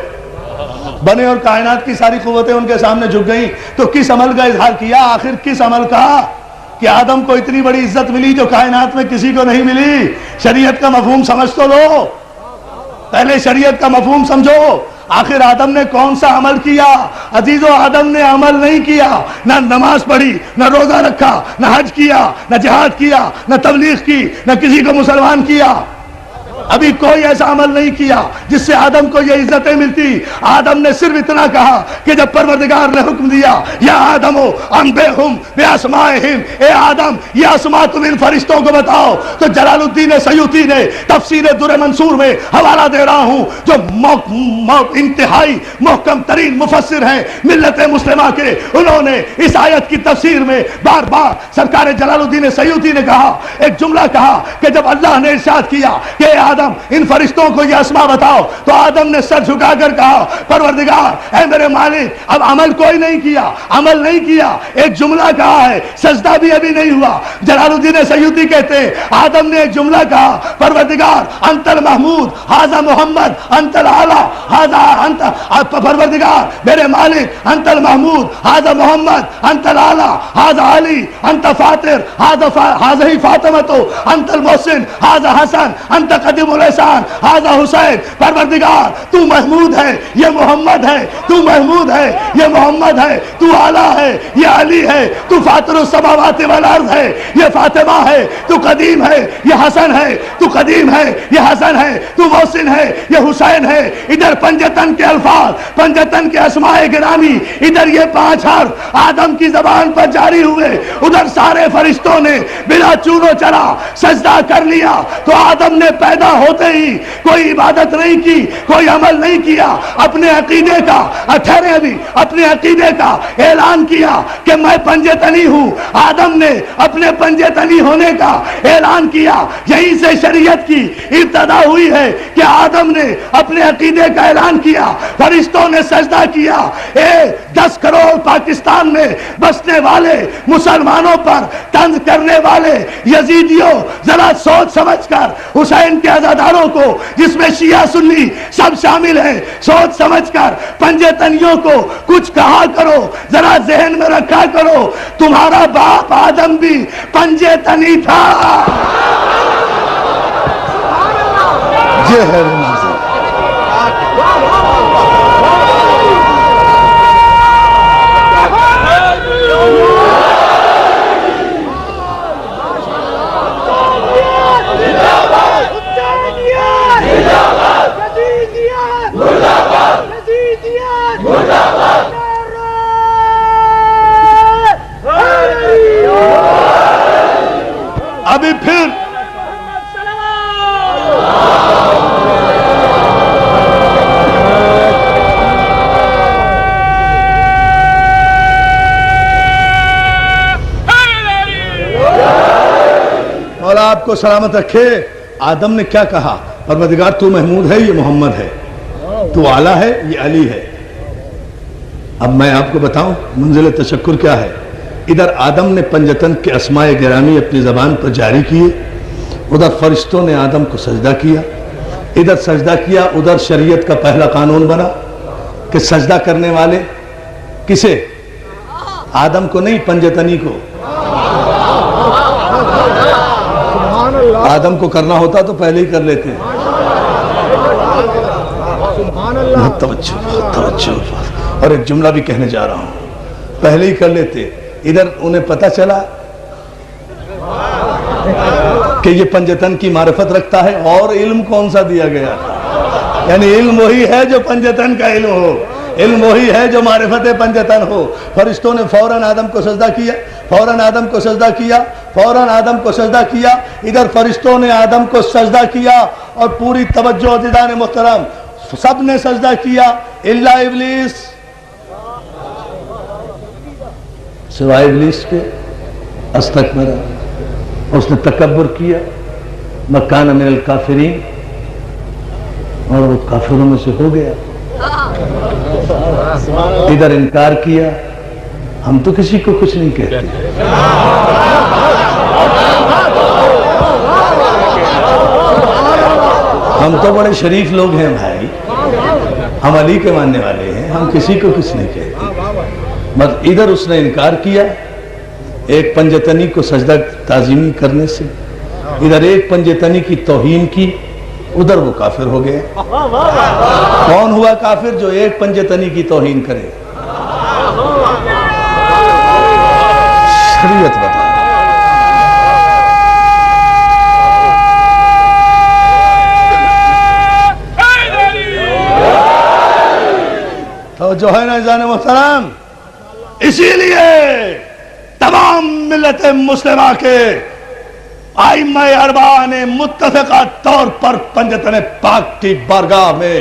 بنے اور کائنات کی ساری قوتیں ان کے سامنے جھک گئیں۔ تو کس عمل کا اظہار کیا؟ آخر کس عمل کا کہ آدم کو اتنی بڑی عزت ملی جو کائنات میں کسی کو نہیں ملی؟ شریعت کا مفہوم سمجھ تو لو، پہلے شریعت کا مفہوم سمجھو۔ آخر آدم نے کون سا عمل کیا؟ عزیزو، آدم نے عمل نہیں کیا، نہ نماز پڑھی، نہ روزہ رکھا، نہ حج کیا، نہ جہاد کیا، نہ تبلیغ کی، نہ کسی کو مسلمان کیا، ابھی کوئی ایسا عمل نہیں کیا جس سے آدم کو یہ عزتیں ملتی۔ آدم نے صرف اتنا کہا کہ جب پروردگار نے حکم دیا یا آدمو انبئہم باسمائہم، اے آدم یہ اسماء تم ان فرشتوں کو بتاؤ، تو جلال الدین سیوطی نے تفسیر در منصور میں حوالہ دے رہا ہوں، جو انتہائی محکم ترین مفسر ہیں ملت مسلمہ کے، انہوں نے اس آیت کی تفسیر میں بار بار سرکار جلال الدین سیوطی نے کہا، ایک جملہ کہا کہ جب اللہ نے ارشاد کیا کہ آدم ان فرشتوں کو یہ اسماء بتاؤ، تو آدم نے سر جھکا کر کہا پروردگار اے میرے مالک، اب عمل کوئی نہیں کیا، عمل نہیں کیا، ایک جملہ کہا ہے، سجدہ بھی ابھی نہیں ہوا۔ جلال الدین سیوطی کہتے ہیں آدم نے ایک جملہ کہا پروردگار انت المحمود ھذا محمد انت الاعلی ھذا انت، پروردگار میرے مالک انت المحمود ھذا محمد انت الاعلی ھذا علی انت فاطر ھذا فاطمہ انت المحسن ھذا حسن انت قدیم الاحسان ھذا حسین۔ پروردگار تو محمود ہے، یہ محمد ہے، تو محمود ہے، یہ محمد ہے، تو اعلیٰ ہے، یہ علی ہے، تو فاطر السماوات والارض ہے، یہ فاطمہ ہے، تو قدیم ہے، یہ حسن ہے، تو قدیم ہے، یہ حسن ہے، تو محسن ہے، یہ حسین ہے۔ ادھر پنجتن کے الفاظ، پنجتن کے اسماء گرامی، ادھر یہ 5 حرف آدم کی زبان پر جاری ہوئے، ادھر سارے فرشتوں نے بلا چون و چرا سجدہ کر لیا۔ تو آدم نے پیدا ہوتے ہی کوئی عبادت نہیں کی، کوئی عمل نہیں کیا، اپنے عقیدے کا ٹھہرے ابھی اپنے عقیدے کا اعلان کیا کہ میں پنجے تنی ہوں۔ آدم نے اپنے پنجے تنی ہونے کا اعلان کیا، یہیں سے شریعت کی ابتدا ہوئی ہے کہ آدم نے اپنے عقیدے کا اعلان کیا، فرشتوں نے سجدہ کیا۔ 10 کروڑ پاکستان میں بسنے والے مسلمانوں پر طنز کرنے والے یزیدیوں، ذرا سوچ سمجھ کر حسین کے عزاداروں کو، جس میں شیعہ سنی سب شامل ہیں، سوچ سمجھ کر پنجے تنیوں کو کچھ کہا کرو، ذرا ذہن میں رکھا کرو تمہارا باپ آدم بھی پنجے تنی تھا۔ یہ ہے منظر۔ اللہ آپ کو سلامت رکھے. آدم نے کیا کہا؟ پروردگار تو محمود ہے، یہ محمد ہے. تو اعلیٰ ہے، یہ علی ہے. اب میں آپ کو بتاؤں منزل تشکر کیا ہے. ادھر آدم نے پنجتن کے اسماء گرامی اپنی زبان پر جاری کیے، ادھر فرشتوں نے آدم کو سجدہ کیا. ادھر سجدہ کیا، ادھر شریعت کا پہلا قانون بنا کہ سجدہ کرنے والے کسے؟ آدم کو نہیں، پنجتنی کو. سبحان اللہ. آدم کو کرنا ہوتا تو پہلے ہی کر لیتے. سبحان اللہ. توجہ. اور ایک جملہ بھی کہنے جا رہا ہوں، پہلے ہی کر لیتے. ادھر انہیں پتہ چلا کہ یہ پنجتن کی معرفت رکھتا ہے، اور علم کون سا دیا گیا؟ یعنی علم وہی ہے جو پنجتن کا علم ہو، علم وہی ہے جو معرفت پنجتن ہو. فرشتوں نے فوراً آدم کو سجدہ کیا، فوراً آدم کو سجدہ کیا، فوراً آدم کو سجدہ کیا. ادھر فرشتوں نے آدم کو سجدہ کیا اور پوری توجہ عزیزان محترم، سب نے سجدہ کیا الا ابلیس، سوائے ابلیس کے. استکبر، اس نے تکبر کیا. مکان من الکافرین، اور وہ کافروں میں سے ہو گیا. ادھر انکار کیا. ہم تو کسی کو کچھ نہیں کہتے. ہم تو بڑے شریف لوگ ہیں بھائی، ہم علی کے ماننے والے ہیں، ہم کسی کو کچھ نہیں کہتے. بس ادھر اس نے انکار کیا ایک پنجتنی کو سجدہ تعظیمی کرنے سے، ادھر ایک پنجتنی کی توہین کی، ادھر وہ کافر ہو گئے. کون ہوا کافر؟ جو ایک پنجتنی کی توہین کرے. شریعت بتا. تو جو ہے نا جان محترم، اسی لیے تمام ملت مسلمہ کے ائمہ اربعہ نے متفقہ طور پر پنجتن پاک کی بارگاہ میں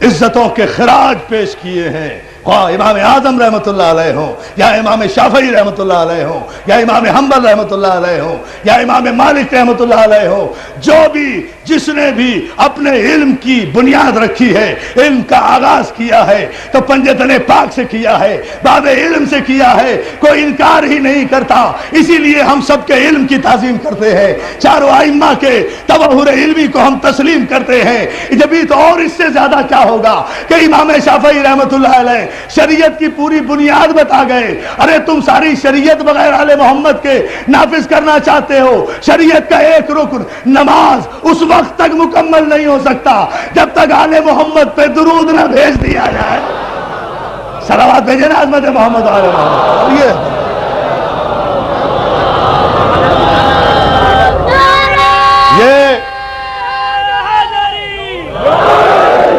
عزتوں کے خراج پیش کیے ہیں. خواہ امام اعظم رحمت اللہ علیہ ہوں، یا امام شافعی رحمت اللہ علیہ ہوں، یا امام حنبل رحمت اللہ علیہ ہوں، یا امام مالک رحمت اللہ علیہ ہوں. جو بھی جس نے بھی اپنے علم کی بنیاد رکھی ہے، علم کا آغاز کیا ہے تو پنجتن پاک سے کیا ہے، باب علم سے کیا ہے. کوئی انکار ہی نہیں کرتا. اسی لیے ہم سب کے علم کی تعظیم کرتے ہیں، چاروں ائمہ کے تبحر علمی کو ہم تسلیم کرتے ہیں. جبھی تو اور اس سے زیادہ کیا ہوگا کہ امام شافعی رحمت اللہ علیہ شریعت کی پوری بنیاد بتا گئے. ارے تم ساری شریعت بغیر آل محمد کے نافذ کرنا چاہتے ہو. شریعت کا ایک رکن نماز اس وقت تک مکمل نہیں ہو سکتا جب تک آل محمد پہ درود نہ بھیج دیا جائے. صلوات بھیجے نا عظمت محمد آل محمد. یہ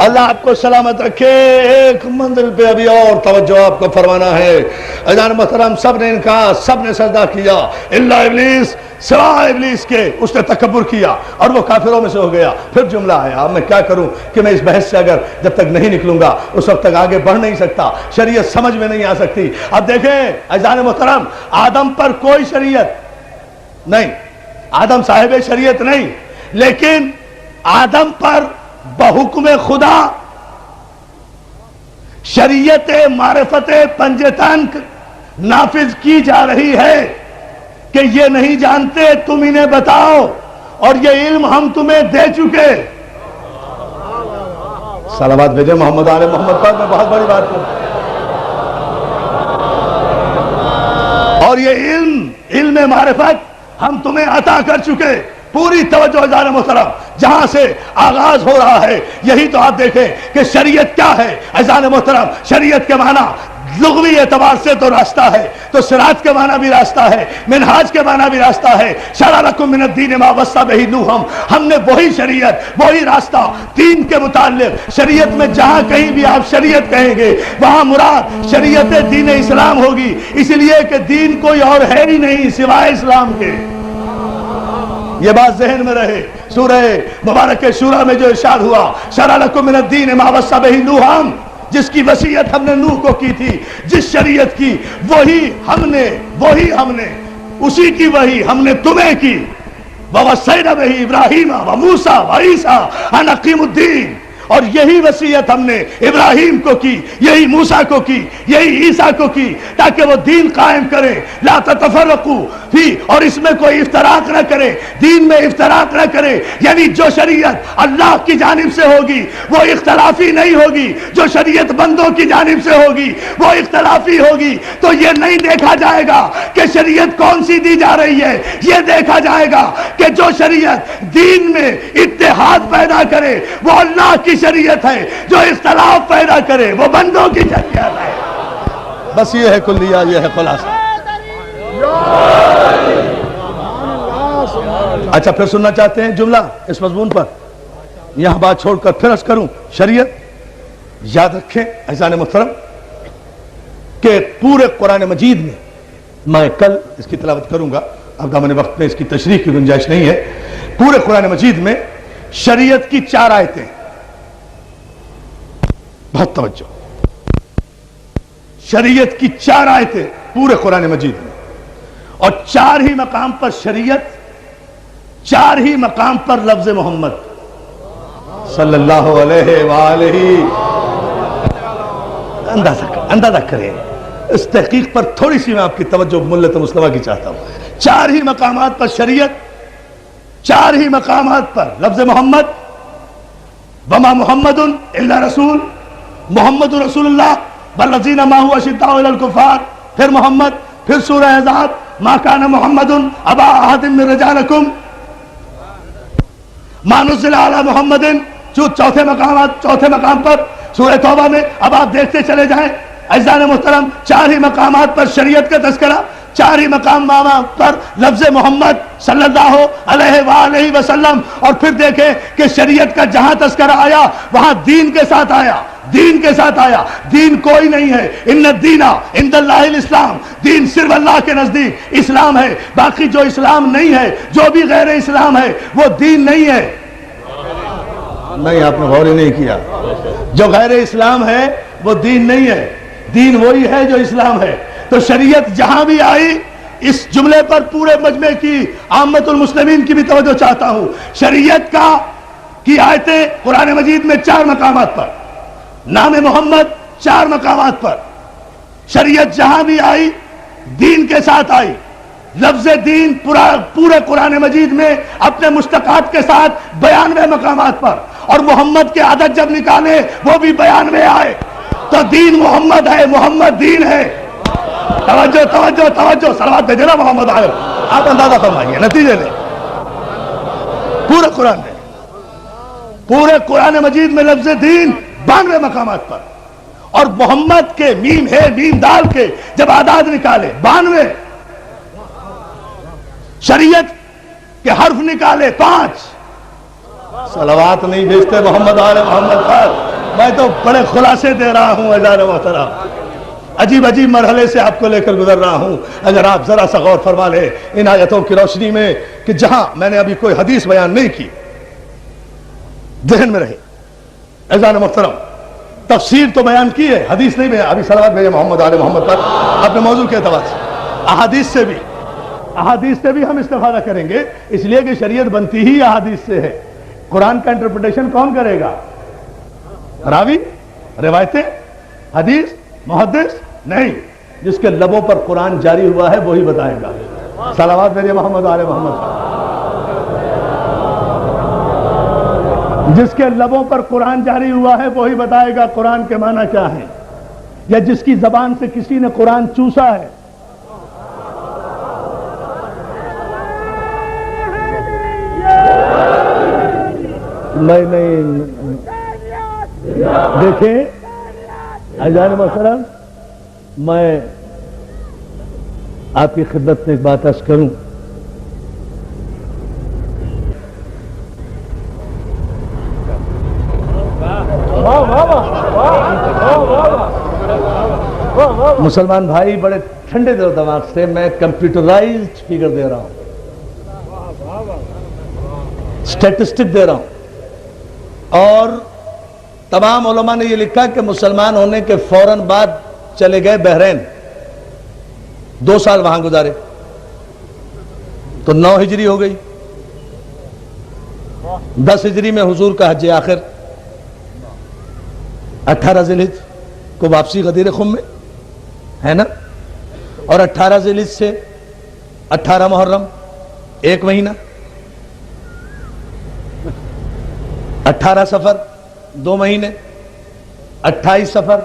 اللہ آپ کو سلامت رکھے. ایک منزل پہ ابھی اور توجہ آپ کو فرمانا ہے. عزیزان محترم، سب نے انکار، سب نے سجدہ کیا الا ابلیس، سوائے ابلیس کے. اس نے تکبر کیا اور وہ کافروں میں سے ہو گیا. پھر جملہ آیا. اب میں کیا کروں کہ میں اس بحث سے اگر جب تک نہیں نکلوں گا اس وقت تک آگے بڑھ نہیں سکتا، شریعت سمجھ میں نہیں آ سکتی. اب دیکھیں عزیزان محترم، آدم پر کوئی شریعت نہیں، آدم صاحب شریعت نہیں، لیکن آدم پر بحکم خدا شریعت معرفت پنجتن نافذ کی جا رہی ہے کہ یہ نہیں جانتے، تم انہیں بتاؤ، اور یہ علم ہم تمہیں دے چکے. صلوات بھیجے محمد آل محمد پر. میں بہت بڑی بات کروں. اور یہ علم معرفت ہم تمہیں عطا کر چکے. پوری توجہ عزیزان محترم، جہاں سے آغاز ہو رہا ہے یہی تو آپ دیکھیں کہ شریعت کیا ہے. عزیزان محترم، شریعت کے معنی لغوی اعتبار سے تو راستہ ہے، تو صراط کے معنی بھی راستہ ہے، منہاج کے معنی بھی راستہ ہے. شرع لکم من الدین ما وصی بہ نوح، ہم نے وہی شریعت، وہی راستہ دین کے متعلق. شریعت میں جہاں کہیں بھی آپ شریعت کہیں گے وہاں مراد شریعت دین اسلام ہوگی، اس لیے کہ دین کوئی اور ہے ہی نہیں سوائے اسلام کے. یہ بات ذہن میں رہے. سورہ مبارک شورى میں جو ارشاد ہوا، شرع لکم من الدین ما وصی بہ نوح، جس کی وصیت ہم نے نوح کو کی تھی، جس شریعت کی، وہی ہم نے اسی کی وہی ہم نے تمہیں کی. وَوَصَّيْنَا بِهِ إِبْرَاهِيمَ وَمُوسَى وَعِيسَىٰ أَنْ أَقِیمُوا الدِّینَ، اور یہی وصیت ہم نے ابراہیم کو کی، یہی موسیٰ کو کی، یہی عیسیٰ کو کی، تاکہ وہ دین قائم کرے، لا تتفرقوا فی، اور اس میں کوئی افتراق نہ کرے، دین میں افتراق نہ کرے، یعنی جو شریعت اللہ کی جانب سے ہوگی وہ اختلافی نہیں ہوگی، جو شریعت بندوں کی جانب سے ہوگی وہ اختلافی ہوگی۔ تو یہ نہیں دیکھا جائے گا کہ شریعت کون سی دی جا رہی ہے، یہ دیکھا جائے گا کہ جو شریعت دین میں اتحاد پیدا کرے وہ اللہ کی شریعت ہے، جو اختلاف پیدا کرے وہ بندوں کی شریعت ہے۔ بس یہ ہے کلیہ، یہ ہے خلاصہ۔ اچھا پھر سننا چاہتے ہیں جملہ اس مضمون پر؟ یہاں بات چھوڑ کر پھر عرض کروں شریعت۔ یاد رکھیں عزیزان محترم کہ پورے قرآن مجید میں، میں کل اس کی تلاوت کروں گا، اب دامن وقت میں اس کی تشریح کی گنجائش نہیں ہے، پورے قرآن مجید میں شریعت کی 4 آیتیں، بہت توجہ، شریعت کی 4 آیتیں پورے قرآن مجید میں، اور 4 ہی مقام پر شریعت، 4 ہی مقام پر لفظ محمد صلی اللہ علیہ وآلہ۔ اندازہ کریں اس تحقیق پر، تھوڑی سی میں آپ کی توجہ ملت مسلمہ کی چاہتا ہوں۔ 4 ہی مقامات پر شریعت، 4 ہی مقامات پر لفظ محمد، وما محمد الا رسول، محمد رسول اللہ والذین معہ اشداء علی الکفار، پھر محمد، پھر سورہ احزاب ما کان محمد ابا احد من رجالکم ما نزل علی محمد، چوتھے مقام پر سورہ توبہ میں۔ اب آپ دیکھتے چلے جائیں عزیزان محترم، 4 ہی مقامات پر شریعت کا تذکرہ، 4 ہی مقامات پر لفظ محمد صلی اللہ علیہ وآلہ وسلم، اور پھر دیکھیں کہ شریعت کا جہاں تذکرہ آیا وہاں دین کے ساتھ آیا، دین کے ساتھ آیا۔ دین کوئی نہیں ہے، ان الدین عند اللہ الاسلام، دین صرف اللہ کے نزدیک اسلام ہے، باقی جو اسلام نہیں ہے، جو بھی غیر اسلام ہے وہ دین نہیں ہے۔ نہیں، آپ نے غور ہی نہیں کیا، جو غیر اسلام ہے وہ دین نہیں ہے، دین وہی ہے جو اسلام ہے۔ تو شریعت جہاں بھی آئی، اس جملے پر پورے مجمع کی عامت المسلمین کی بھی توجہ چاہتا ہوں، شریعت کی آیتیں قرآن مجید میں 4 مقامات پر، نام محمد 4 مقامات پر، شریعت جہاں بھی آئی دین کے ساتھ آئی، لفظ دین پورے قرآن مجید میں اپنے مشتقات کے ساتھ 92 مقامات پر، اور محمد کے عدد جب نکالے وہ بھی 92 آئے۔ تو دین محمد ہے، محمد دین ہے۔ توجہ توجہ توجہ، صلوات بھیجے نا محمد آئے، آپ اندازہ فرمائیے نتیجے لیں۔ پورے قرآن مجید میں لفظ دین 92 مقامات پر، اور محمد کے میم ہے میم دال کے جب اعداد نکالے 92، شریعت کے حرف نکالے 5۔ صلوات نہیں بھیجتے محمد آل محمد پر، میں تو بڑے خلاصے دے رہا ہوں عزیزان محترم، عجیب عجیب مرحلے سے آپ کو لے کر گزر رہا ہوں۔ اگر آپ ذرا سا غور فرما لیں ان آیتوں کی روشنی میں کہ جہاں میں نے ابھی کوئی حدیث بیان نہیں کی، ذہن میں رہے عزیزان محترم، تفسیر تو بیان کی ہے، حدیث نہیں بیان، ابھی صلوات بھیجے محمد آل محمد پر اپنے موضوع کے اعتبار سے۔ احادیث سے بھی ہم استفادہ کریں گے، اس لیے کہ شریعت بنتی ہی احادیث سے ہے۔ قرآن کا انٹرپریٹیشن کون کرے گا؟ راوی، روایتیں، حدیث، محدث نہیں، جس کے لبوں پر قرآن جاری ہوا ہے وہی بتائے گا۔ صلوات بھیجے محمد آل محمد پر، جس کے لبوں پر قرآن جاری ہوا ہے وہی بتائے گا قرآن کے معنی کیا ہیں، یا جس کی زبان سے کسی نے قرآن چوسا ہے۔ نہیں دیکھیں عزیزان محترم، میں آپ کی خدمت میں ایک بات عرض کروں، مسلمان بھائی بڑے ٹھنڈے دل و دماغ سے میں کمپیوٹرائزڈ فگر دے رہا ہوں، اسٹیٹسٹک دے رہا ہوں، اور تمام علماء نے یہ لکھا کہ مسلمان ہونے کے فوراً بعد چلے گئے بحرین، 2 سال وہاں گزارے، تو 9 ہجری ہو گئی، 10 ہجری میں حضور کا حج آخر، 18 ذی الحجہ کو واپسی غدیر خم میں ہے نا، اور 18 ذی الحجہ سے 18 محرم 1 مہینہ، 18 سفر 2 مہینے، 28 سفر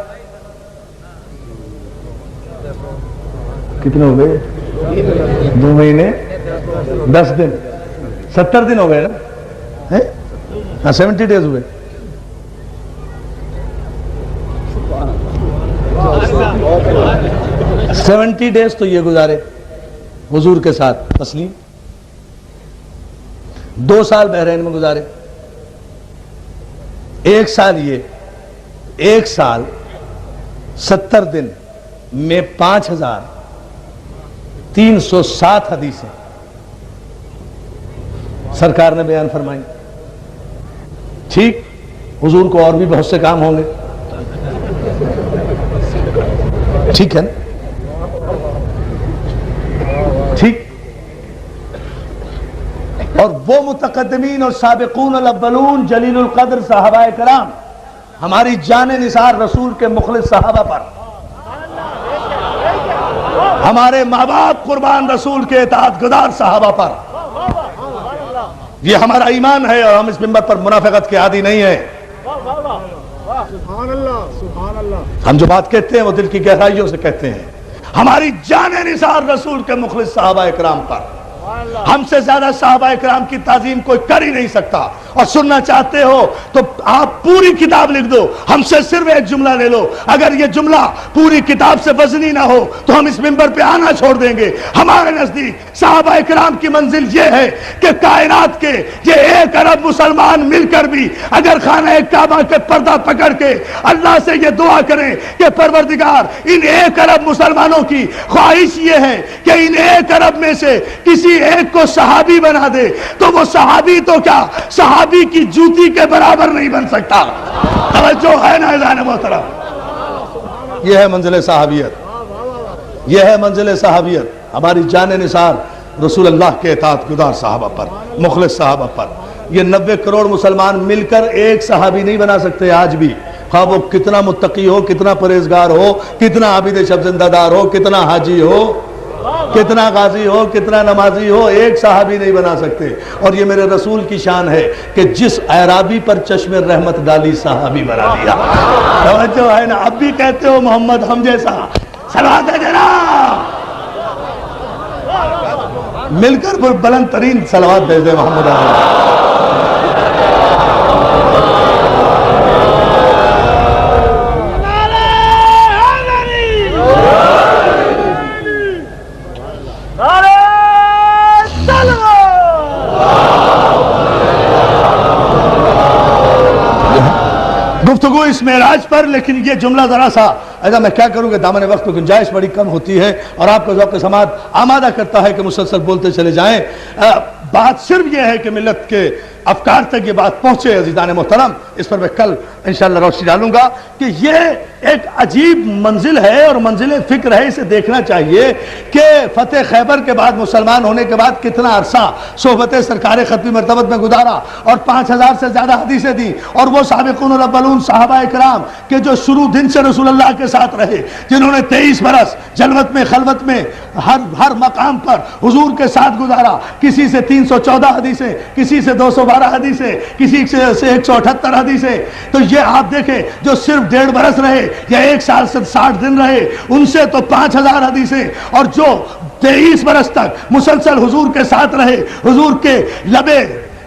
کتنے ہو گئے؟ 2 مہینے 10 دن، 70 دن ہو گئے نا، ہاں 70 ڈیز ہوئے۔ سیونٹی ڈیز تو یہ گزارے حضور کے ساتھ تسلیم، 2 سال بحرین میں گزارے، 1 سال یہ، 1 سال 70 دن میں 5307 حدیثیں سرکار نے بیان فرمائی۔ ٹھیک، حضور کو اور بھی بہت سے کام ہوں گے، ٹھیک ہے نا، ٹھیک۔ اور وہ متقدمین اور سابقون الاولون جلیل القدر صحابہ کرام، ہماری جان نثار رسول کے مخلص صحابہ پر، ہمارے ماں باپ قربان رسول کے اطاعت گزار صحابہ پر، یہ ہمارا ایمان ہے، اور ہم اس منبر پر منافقت کے عادی نہیں ہیں۔ سبحان اللہ، سبحان اللہ۔ ہم جو بات کہتے ہیں وہ دل کی گہرائیوں سے کہتے ہیں، ہماری جان نثار رسول کے مخلص صحابہ اکرام پر، ہم سے زیادہ صحابہ اکرام کی تعظیم کوئی کر ہی نہیں سکتا۔ اور سننا چاہتے ہو تو آپ پوری کتاب لکھ دو، ہم سے صرف ایک جملہ لے لو، اگر یہ جملہ پوری کتاب سے وزنی نہ ہو تو ہم اس منبر پہ آنا چھوڑ دیں گے۔ ہمارے نزدیک صحابہ اکرام کی منزل یہ ہے کہ کائنات کے یہ 1 ارب مسلمان مل کر بھی اگر خانہ کعبہ کے پردہ پکڑ کے اللہ سے یہ دعا کریں کہ پروردگار ان 1 ارب مسلمانوں کی خواہش یہ ہے کہ ان 1 ارب میں سے کسی ایک کو صحابی بنا دے، تو وہ صحابی تو کیا صحابی کی جوتی کے برابر نہیں بن سکتا۔ توجہ ہے نا اذان محترم؟ یہ ہے منزل صحابیت، یہ ہے منزل صحابیت، ہماری جان نثار رسول اللہ کے اطاعت گزار صحابہ پر، مخلص صحابہ پر۔ یہ 90 کروڑ مسلمان مل کر ایک صحابی نہیں بنا سکتے آج بھی، خواہ وہ کتنا متقی ہو، کتنا پرہیزگار ہو، کتنا عابد شب زندہ دار ہو، کتنا حاجی ہو، کتنا غازی ہو، کتنا نمازی ہو، ایک صحابی نہیں بنا سکتے۔ اور یہ میرے رسول کی شان ہے کہ جس اعرابی پر چشم رحمت ڈالی صحابی بنا دیا۔ توجہ ہے نا؟ اب بھی کہتے ہو محمد ہم جیسا، صلوات ہے جناب، مل کر بلند ترین صلوات بھیج دے محمد آمین۔ گفتگو اس معراج پر، لیکن یہ جملہ ذرا سا ایسا میں کیا کروں کہ دامن وقت میں گنجائش بڑی کم ہوتی ہے اور آپ کو ذوق سماعت آمادہ کرتا ہے کہ مسلسل بولتے چلے جائیں۔ بات صرف یہ ہے کہ ملت کے افکار تک یہ بات پہنچے عزیزان محترم، اس پر میں کل انشاءاللہ روشنی ڈالوں گا کہ یہ ایک عجیب منزل ہے اور منزل فکر ہے، اسے دیکھنا چاہیے کہ فتح خیبر کے بعد، مسلمان ہونے کے بعد کتنا عرصہ صحبت سرکار ختمی مرتبت میں گزارا اور 5000 سے زیادہ حدیثیں دی، اور وہ سابقون الاولون صحابہ اکرام کہ جو شروع دن سے رسول اللہ کے ساتھ رہے، جنہوں نے 23 برس جلوت میں خلوت میں ہر مقام پر حضور کے ساتھ گزارا، کسی سے 314 حدیثیں، کسی سے 212 حدیثیں، کسی سے 178 حدیثیں۔ تو یہ آپ دیکھیں جو صرف 1.5 برس رہے یا 1 سال سے 60 دن رہے، ان سے تو 5000 حدیثیں، اور جو 23 برس تک مسلسل حضور کے ساتھ رہے، حضور کے لبے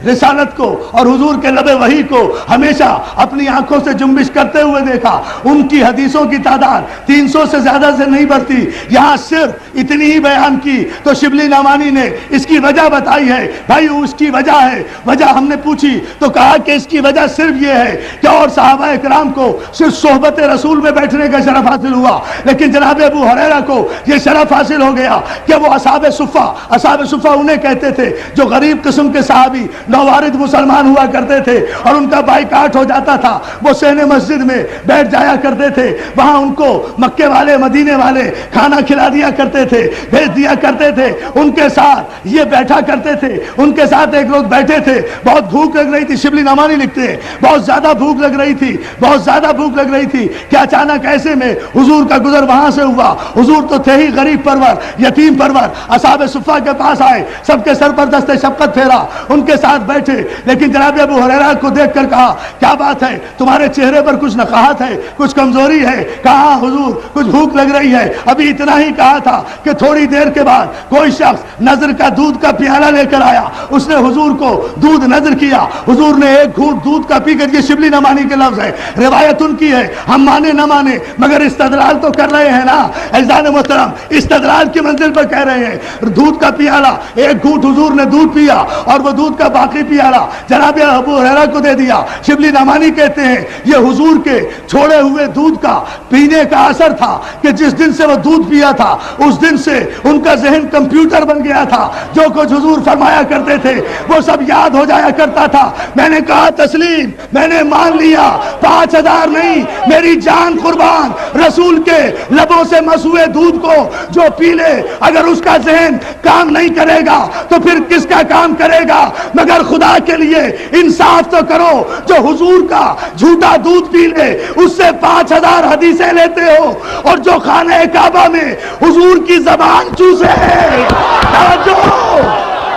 رسالت کو اور حضور کے لبے وحی کو ہمیشہ اپنی آنکھوں سے جنبش کرتے ہوئے دیکھا، ان کی حدیثوں کی تعداد 300 سے زیادہ سے نہیں بڑھتی، یہاں صرف اتنی ہی بیان کی۔ تو شبلی نعمانی نے اس کی وجہ بتائی ہے، بھائی اس کی وجہ ہے، وجہ ہم نے پوچھی تو کہا کہ اس کی وجہ صرف یہ ہے کہ اور صحابہ اکرام کو صرف صحبت رسول میں بیٹھنے کا شرف حاصل ہوا، لیکن جناب ابو ہریرہ کو یہ شرف حاصل ہو گیا کہ وہ اصحاب صفہ انہیں کہتے تھے جو غریب قسم کے صحابی نوارد مسلمان ہوا کرتے تھے اور ان کا بائیکاٹ ہو جاتا تھا، وہ سین مسجد میں بیٹھ جایا کرتے تھے، وہاں ان کو مکے والے مدینے والے کھانا کھلا دیا کرتے تھے، بھیج دیا کرتے تھے، ان کے ساتھ یہ بیٹھا کرتے تھے، ان کے ساتھ ایک روز بیٹھے تھے، بہت بھوک لگ رہی تھی، شبلی نعمانی لکھتے ہیں بہت زیادہ بھوک لگ رہی تھی، بہت زیادہ بھوک لگ رہی تھی کہ اچانک ایسے میں حضور کا گزر وہاں سے ہوا۔ حضور تو تھے ہی غریب پرور، یتیم پرور، اصحاب صفہ کے پاس آئے، سب کے سر پر دست شفقت پھیرا، ان کے ساتھ بیٹھے، لیکن جناب ابو ہریرہ کو دیکھ کر کہا کیا بات ہے، تمہارے چہرے پر کچھ نقاہت ہے، کچھ کمزوری ہے؟ کہا حضور کچھ بھوک لگ رہی ہے۔ ابھی اتنا ہی کہا تھا کہ تھوڑی دیر کے بعد کوئی شخص نظر کا دودھ کا پیالہ لے کر آیا، اس نے حضور کو دودھ نظر کیا، حضور نے ایک گھونٹ دودھ کا پی کر، یہ شبلی نعمانی کے لفظ ہے، روایت ان کی ہے، ہم مانے نہ مانے مگر استدلال تو کر رہے ہیں نا عزیزان محترم، استدلال کی منزل پر کہہ رہے ہیں۔ دودھ کا پیالہ ایک گھونٹ حضور نے دودھ پیا اور وہ دودھ کا باقی پیالہ جناب ابو ہریرہ کو دے دیا۔ شبلی نعمانی کہتے ہیں یہ حضور کے چھوڑے ہوئے دودھ کا پینے کا اثر تھا کہ جس دن سے وہ دودھ پیا تھا اس دن سے ان کا ذہن کمپیوٹر بن گیا تھا، جو کچھ حضور فرمایا کرتے تھے وہ سب یاد ہو جایا کرتا تھا۔ میں نے کہا تسلیم، میں نے مان لیا، 5000 نہیں میری جان قربان، رسول کے لبوں سے مسوئے دودھ کو جو پی لے اگر اس کا ذہن کام نہیں کرے گا تو پھر کس کا کام کرے گا؟ مگر خدا کے لیے انصاف تو کرو، جو حضور کا جھوٹا دودھ پی لے اس سے 5000 حدیثیں لیتے ہو اور جو خانہ کعبہ میں حضور کی زبان چوسے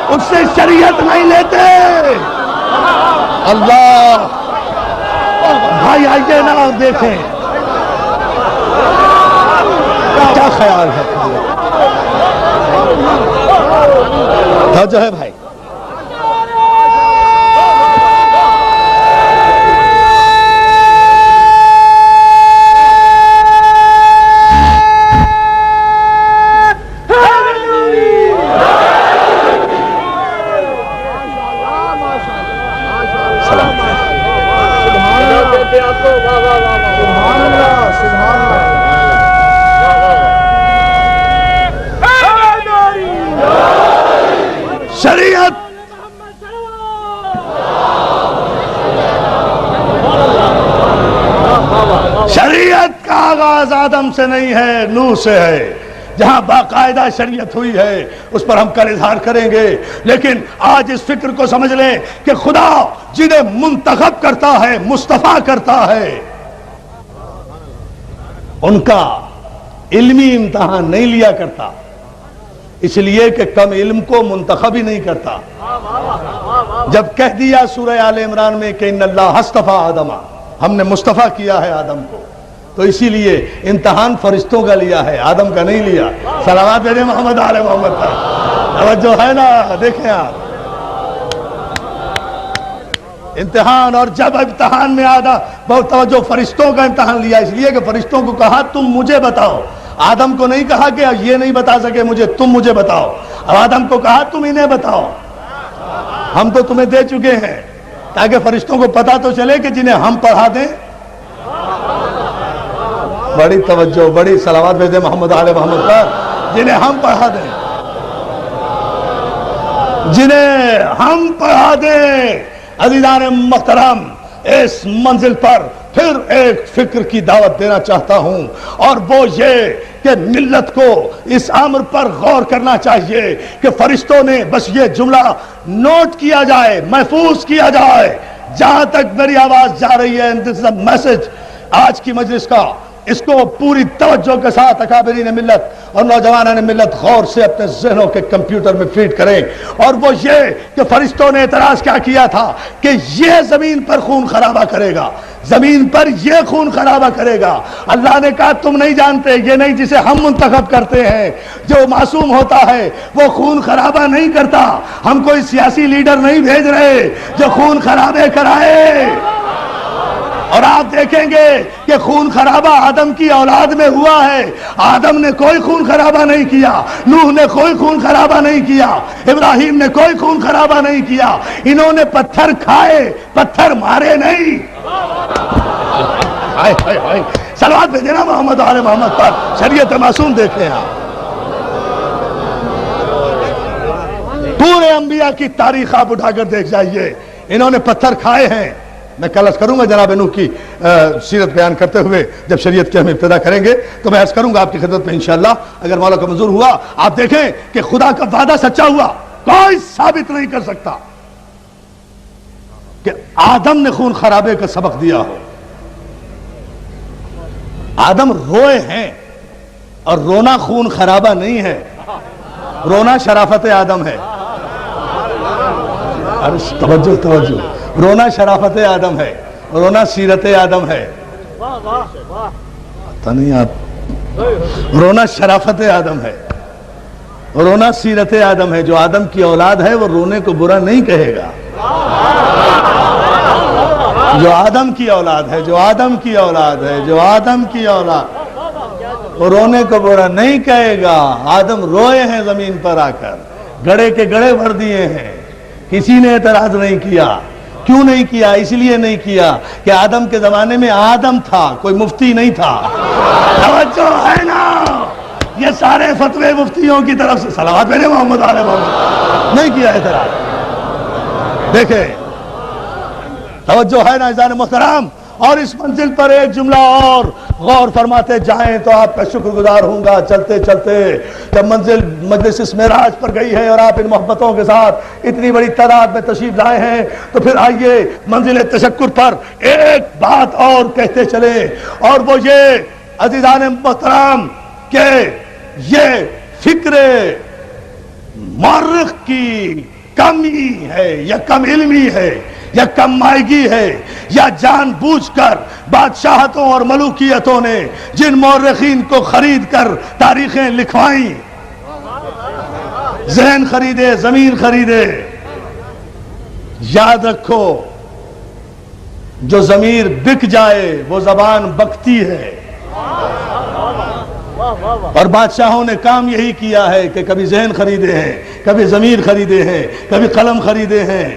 اس سے شریعت نہیں لیتے۔ اللہ بھائی آئیے نا اور دیکھیں کیا خیال ہے، جو ہے بھائی شریعت شریعت کا آغاز آدم سے نہیں ہے، نوح سے ہے۔ جہاں باقاعدہ شریعت ہوئی ہے اس پر ہم کل اظہار کریں گے، لیکن آج اس فکر کو سمجھ لیں کہ خدا جنہیں منتخب کرتا ہے، مصطفیٰ کرتا ہے، ان کا علمی امتحان نہیں لیا کرتا، اس لیے کہ کم علم کو منتخب ہی نہیں کرتا۔ جب کہہ دیا سورہ آل عمران میں کہ ان اللہ اصطفیٰ آدم، ہم نے مصطفیٰ کیا ہے آدم کو، تو اسی لیے امتحان فرشتوں کا لیا ہے، آدم کا نہیں لیا۔ صلوات بھیجیں محمد آل محمد پر، توجہ ہے نا؟ دیکھیں آپ امتحان، اور جب امتحان میں بہت توجہ، فرشتوں کا امتحان لیا اس لیے کہ فرشتوں کو کہا تم مجھے بتاؤ، آدم کو نہیں کہا کہ یہ نہیں بتا سکے مجھے، تم مجھے بتاؤ، اور آدم کو کہا تم انہیں بتاؤ، ہم تو تمہیں دے چکے ہیں، تاکہ فرشتوں کو پتا تو چلے کہ جنہیں ہم پڑھا دیں۔ بڑی توجہ، بڑی صلوات بھیجیں محمد آل محمد پر، جنہیں ہم پڑھا دیں، جنہیں ہم پڑھا دیں۔ عزیزان محترم، اس منزل پر پھر ایک فکر کی دعوت دینا چاہتا ہوں، اور وہ یہ کہ ملت کو اس امر پر غور کرنا چاہیے کہ فرشتوں نے، بس یہ جملہ نوٹ کیا جائے، محفوظ کیا جائے، جہاں تک میری آواز جا رہی ہے، دس از اے میسج آج کی مجلس کا، اس کو پوری توجہ کے ساتھ اکابرین ملت اور نوجوانان ملت غور سے اپنے ذہنوں کے کمپیوٹر میں فیڈ کریں، اور وہ یہ کہ فرشتوں نے اعتراض کیا کیا تھا کہ یہ زمین پر خون خرابہ کرے گا، زمین پر یہ خون خرابہ کرے گا۔ اللہ نے کہا تم نہیں جانتے، یہ نہیں جسے ہم منتخب کرتے ہیں، جو معصوم ہوتا ہے وہ خون خرابہ نہیں کرتا، ہم کوئی سیاسی لیڈر نہیں بھیج رہے جو خون خرابے کرائے۔ اور آپ دیکھیں گے کہ خون خرابہ آدم کی اولاد میں ہوا ہے، آدم نے کوئی خون خرابہ نہیں کیا، نوح نے کوئی خون خرابہ نہیں کیا، ابراہیم نے کوئی خون خرابہ نہیں کیا، انہوں نے پتھر کھائے، پتھر مارے نہیں۔ صلوات بھیجیں نا محمد آل محمد پر، شریعت معصوم دیکھیں آپ۔ پورے انبیاء کی تاریخ آپ اٹھا کر دیکھ جائیے، انہوں نے پتھر کھائے ہیں۔ میں کل عرض کروں گا جناب نوح کی سیرت بیان کرتے ہوئے، جب شریعت کی ہم ابتدا کریں گے تو میں عرض کروں گا آپ کی خدمت میں انشاءاللہ، اگر مولا کا منظور ہوا۔ آپ دیکھیں کہ خدا کا وعدہ سچا ہوا، کوئی ثابت نہیں کر سکتا کہ آدم نے خون خرابے کا سبق دیا ہو۔ آدم روئے ہیں، اور رونا خون خرابہ نہیں ہے، رونا شرافت آدم ہے۔ توجہ توجہ، رونا شرافت آدم ہے، رونا سیرت آدم ہے۔ پتہ نہیں آپ، رونا شرافت آدم ہے، رونا سیرت آدم ہے۔ جو آدم کی اولاد ہے وہ رونے کو برا نہیں کہے گا۔ جو آدم کی اولاد ہے، جو آدم کی اولاد ہے، جو آدم کی اولاد، وہ رونے کو برا نہیں کہے گا۔ آدم روئے ہیں زمین پر آ کر، گڑے کے گڑے بھر دیے ہیں، کسی نے اعتراض نہیں کیا۔ کیوں نہیں کیا؟ اس لیے نہیں کیا کہ آدم کے زمانے میں آدم تھا، کوئی مفتی نہیں تھا۔ توجہ ہے نا؟ یہ سارے فتوے مفتیوں کی طرف سے، صلوات میرے محمد علیہ محمد، نہیں کیا اعتراض۔ دیکھیں، توجہ ہے نا عزیزان محترم؟ اور اس منزل پر ایک جملہ اور غور فرماتے جائیں تو آپ کا شکر گزار ہوں گا۔ چلتے چلتے جب منزل مجلس اس معراج پر گئی ہے اور آپ ان محبتوں کے ساتھ اتنی بڑی تعداد میں تشریف لائے ہیں، تو پھر آئیے منزل تشکر پر ایک بات اور کہتے چلے، اور وہ یہ عزیزان محترم کہ یہ فکر مورخ کی کمی ہے یا کم علمی ہے یا کم مائگی ہے، یا جان بوجھ کر بادشاہتوں اور ملوکیتوں نے جن مورخین کو خرید کر تاریخیں لکھوائیں، ذہن خریدے، ضمیر خریدے۔ یاد رکھو، جو ضمیر بک جائے وہ زبان بکتی ہے، اور بادشاہوں نے کام یہی کیا ہے کہ کبھی ذہن خریدے ہیں، کبھی ضمیر خریدے ہیں، کبھی قلم خریدے ہیں،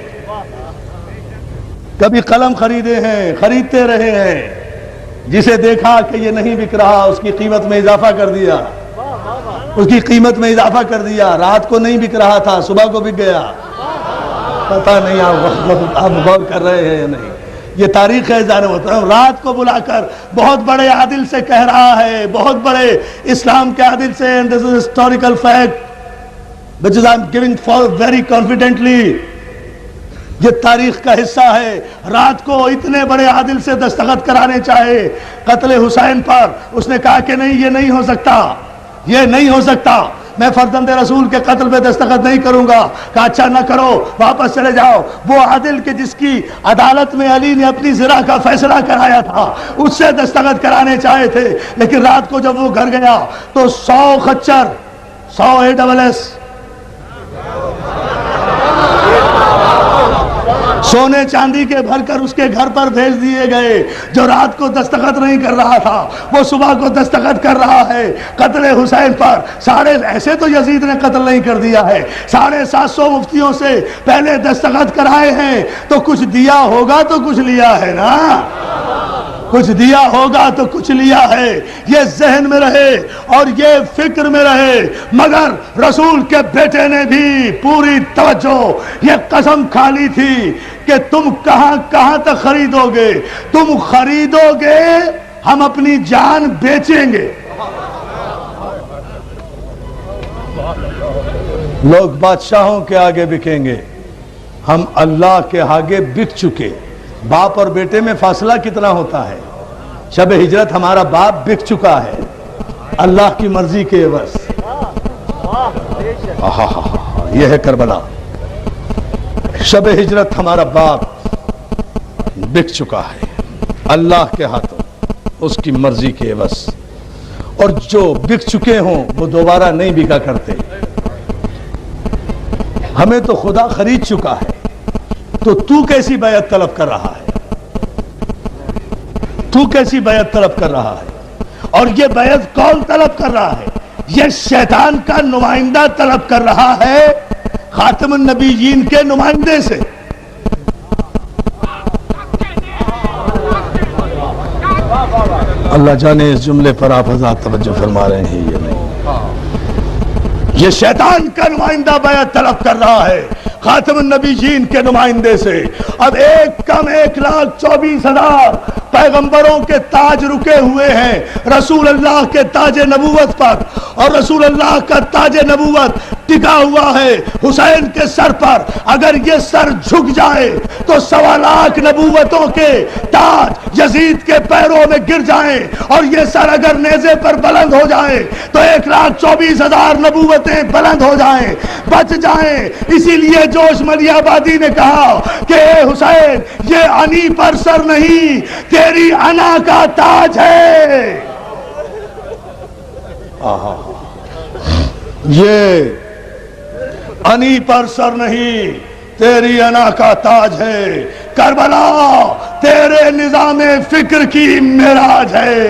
کبھی قلم خریدے ہیں، خریدتے رہے ہیں۔ جسے دیکھا کہ یہ نہیں بک رہا، اس کی قیمت میں اضافہ کر دیا، اس کی قیمت میں اضافہ کر دیا۔ رات کو نہیں بک رہا تھا، صبح کو بک گیا۔ پتہ نہیں آپ غور کر رہے ہیں یا نہیں؟ یہ تاریخ ہے عزیزان محترم۔ رات کو بلا کر بہت بڑے عادل سے کہہ رہا ہے، بہت بڑے اسلام کے عادل سے، and this is historical fact which is I'm giving for very confidently، یہ تاریخ کا حصہ ہے۔ رات کو اتنے بڑے عادل سے دستخط کرانے چاہے قتل حسین پر، اس نے کہا کہ نہیں، یہ نہیں ہو سکتا، یہ نہیں ہو سکتا، میں فرزند رسول کے قتل پہ دستخط نہیں کروں گا۔ کہا اچھا نہ کرو، واپس چلے جاؤ۔ وہ عادل کے جس کی عدالت میں علی نے اپنی زرا کا فیصلہ کرایا تھا، اس سے دستخط کرانے چاہے تھے، لیکن رات کو جب وہ گھر گیا تو 100 خچر، 100 ASS سونے چاندی کے بھر کر اس کے گھر پر بھیج دیے گئے۔ جو رات کو دستخط نہیں کر رہا تھا وہ صبح کو دستخط کر رہا ہے قتل حسین پر۔ ایسے تو یزید نے قتل نہیں کر دیا ہے، 750 مفتیوں سے پہلے دستخط کرائے ہیں، تو کچھ دیا ہوگا تو کچھ لیا ہے نا، کچھ دیا ہوگا تو کچھ لیا ہے۔ یہ ذہن میں رہے اور یہ فکر میں رہے۔ مگر رسول کے بیٹے نے بھی پوری توجہ یہ قسم کھا لی تھی کہ تم کہاں کہاں تک خریدو گے؟ تم خریدو گے، ہم اپنی جان بیچیں گے۔ لوگ بادشاہوں کے آگے بکیں گے، ہم اللہ کے آگے بک چکے۔ باپ اور بیٹے میں فاصلہ کتنا ہوتا ہے؟ شب ہجرت ہمارا باپ بک چکا ہے اللہ کی مرضی کے عوض۔ یہ ہے کربلا۔ شب ہجرت ہمارا باپ بک چکا ہے اللہ کے ہاتھوں، اس کی مرضی کے عوض۔ اور جو بک چکے ہوں وہ دوبارہ نہیں بکا کرتے۔ ہمیں تو خدا خرید چکا ہے، تو کیسی بیعت طلب کر رہا ہے؟ تو کیسی بیعت طلب کر رہا ہے؟ اور یہ بیعت کون طلب کر رہا ہے؟ یہ شیطان کا نمائندہ طلب کر رہا ہے خاتم النبیین کے نمائندے سے۔ اللہ جانے اس جملے پر آپ حضرات توجہ فرما رہے ہیں یا نہیں۔ یہ شیطان کا نمائندہ بیعت طلب کر رہا ہے خاتم النبیین کے نمائندے سے۔ اب 1,24,000 پیغمبروں کے تاج رکے ہوئے ہیں رسول اللہ کے تاج نبوت پر، اور رسول اللہ کا تاج نبوت ٹکا ہوا ہے حسین کے سر پر۔ اگر یہ سر جھک جائے تو 1.25 لاکھ نبوتوں کے تاج یزید کے پیروں میں گر جائیں، اور یہ سر اگر نیزے پر بلند ہو جائے تو 1,24,000 نبوتیں بلند ہو جائیں، بچ جائیں۔ اسی لیے جوش ملی آبادی نے کہا کہ اے حسین، یہ انی پر سر نہیں، تیری انا کا تاج ہے۔ یہ انی پر سر نہیں، تیری انا کا تاج ہے۔ کربلا تیرے نظام فکر کی معراج ہے۔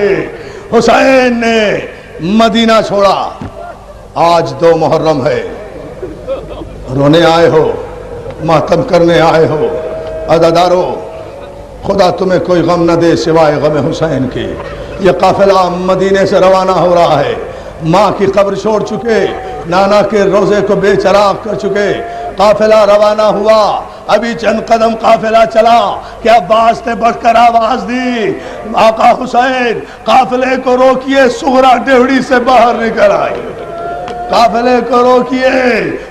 حسین نے مدینہ چھوڑا۔ آج 2 محرم ہے، رونے آئے ہو، ماتم کرنے آئے ہو، عزادارو خدا تمہیں کوئی غم نہ دے سوائے غم حسین کی۔ یہ قافلہ مدینے سے روانہ ہو رہا ہے، ماں کی قبر چھوڑ چکے، نانا کے روزے کو بے چراغ کر چکے، قافلہ روانہ ہوا۔ ابھی چند قدم قافلہ چلا کہ عباس نے بڑھ کر آواز دی، آقا حسین قافلے کو روکیے، صغرا ڈیوڑی سے باہر نکل آئی۔ قافلے کو روکیے،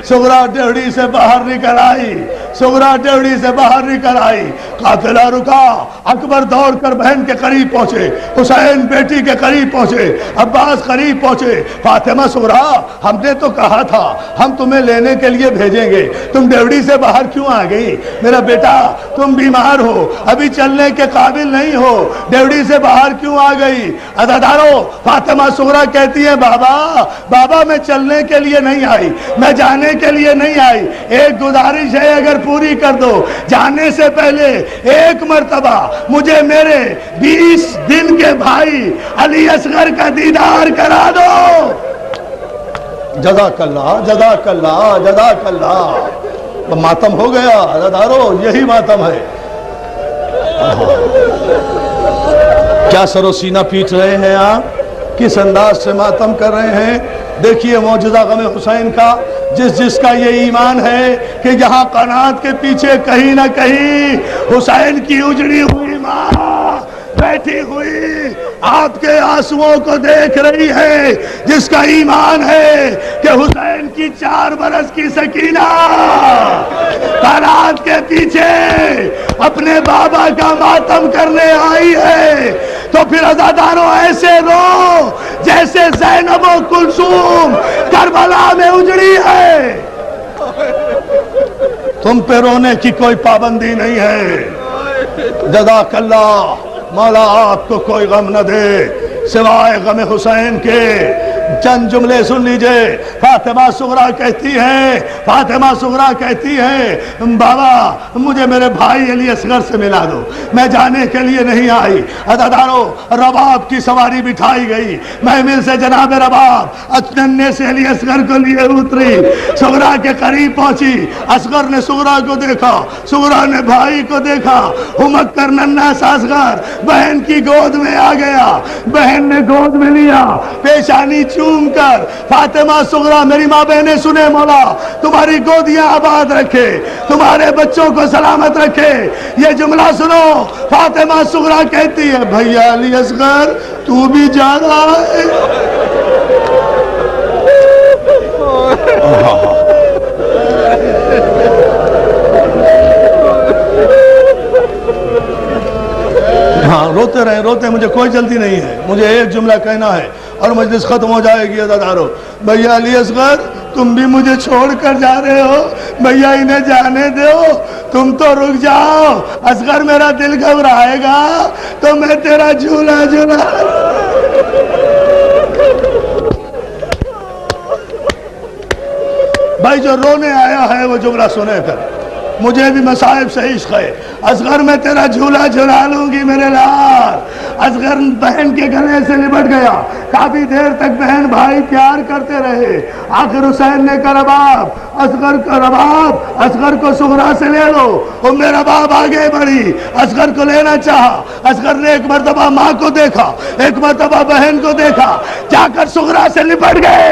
صغرا ڈیوڑی سے باہر نکل آئی، صغرا ڈیوڑی سے باہر نکل آئی۔ قافلہ رکا، اکبر دوڑ کر بہن کے قریب پہنچے، حسین بیٹی کے قریب پہنچے، عباس قریب پہنچے۔ فاطمہ صغرا، ہم نے تو کہا تھا ہم تمہیں لینے کے لیے بھیجیں گے، تم ڈیوڑی سے باہر کیوں آ گئی؟ میرا بیٹا تم بیمار ہو، ابھی چلنے کے قابل نہیں ہو، ڈیوڑی سے باہر کیوں آ گئی؟ عزادارو فاطمہ صغرا کہتی ہے بابا میں چلنے کے لیے نہیں آئی، میں جانے کے لیے نہیں آئی، ایک گزارش ہے اگر پوری کر دو، جانے سے پہلے ایک مرتبہ مجھے میرے 20 دن کے بھائی علی اصغر کا دیدار کرا دو۔ جزاک اللہ جزاک اللہ جزاک اللہ۔ ماتم ہو گیا عزادارو، یہی ماتم ہے۔ کیا سر و سینہ پیٹ رہے ہیں آپ؟ کس انداز سے ماتم کر رہے ہیں؟ دیکھیے معجزہ غم حسین کا، جس کا یہ ایمان ہے کہ یہاں قناعت کے پیچھے کہیں نہ کہیں حسین کی اجڑی ہوئی ماں بیٹھی ہوئی آپ کے آنسوؤں کو دیکھ رہی ہے، جس کا ایمان ہے کہ حسین کی 4 برس کی سکینہ قناعت کے پیچھے اپنے بابا کا ماتم کرنے آئی ہے، تو پھر عزاداروں ایسے رو جیسے زینب و کلثوم کربلا میں اجڑی ہے۔ تم پہ رونے کی کوئی پابندی نہیں ہے۔ جزاک اللہ، مولا آپ کو کوئی غم نہ دے سوائے غم حسین کے۔ چند جملے سن لیجئے۔ فاطمہ صغرا کہتی ہے بابا مجھے میرے بھائی علی اصغر سے ملا دو، میں جانے کے لیے نہیں آئی۔ عزادارو رباب کی سواری بٹھائی گئی، محمل سے جناب رباب اچننے سے علی اصغر کو لیے اتری، صغرا کے قریب پہنچی، اصغر نے صغرا کو دیکھا، صغرا نے بھائی کو دیکھا، ہمک کر ننھا سا اصغر بہن کی گود میں آ گیا، بہن نے گود میں لیا، پیشانی چوم کر فاطمہ صغرا، میری ماں بہنیں سنے، مولا تمہاری گودیاں آباد رکھے، تمہارے بچوں کو سلامت رکھے۔ یہ جملہ سنو، فاطمہ صغرا کہتی ہے بھیا علی اصغر تو بھی جا رہا ہے؟ ہاں روتے رہے، روتے، مجھے کوئی جلدی نہیں ہے، مجھے ایک جملہ کہنا ہے اور مجلس ختم ہو جائے گی۔ عزادارو بھیا علی اصغر تم بھی مجھے چھوڑ کر جا رہے ہو، بھیا انہیں جانے دو، تم تو رک جاؤ، اصغر میرا دل گھبرائے گا تو میں تیرا جھولا جھولا۔ بھائی جو رونے آیا ہے وہ جملہ سنے کر، مجھے بھی مصائب سے عشق ہے، اصغر میں تیرا جھولا جھولا لوں گی میرے لال۔ اصغر بہن کے گلے سے لپٹ گیا، کافی دیر تک بہن بھائی پیار کرتے رہے، آخر حسین نے کہا رباب اصغر کو صغرا سے لے لو۔ ام رباب آگے بڑھی، اصغر کو لینا چاہا، اصغر نے ایک مرتبہ ماں کو دیکھا، ایک مرتبہ بہن کو دیکھا، جا کر صغرا سے لپٹ گئے۔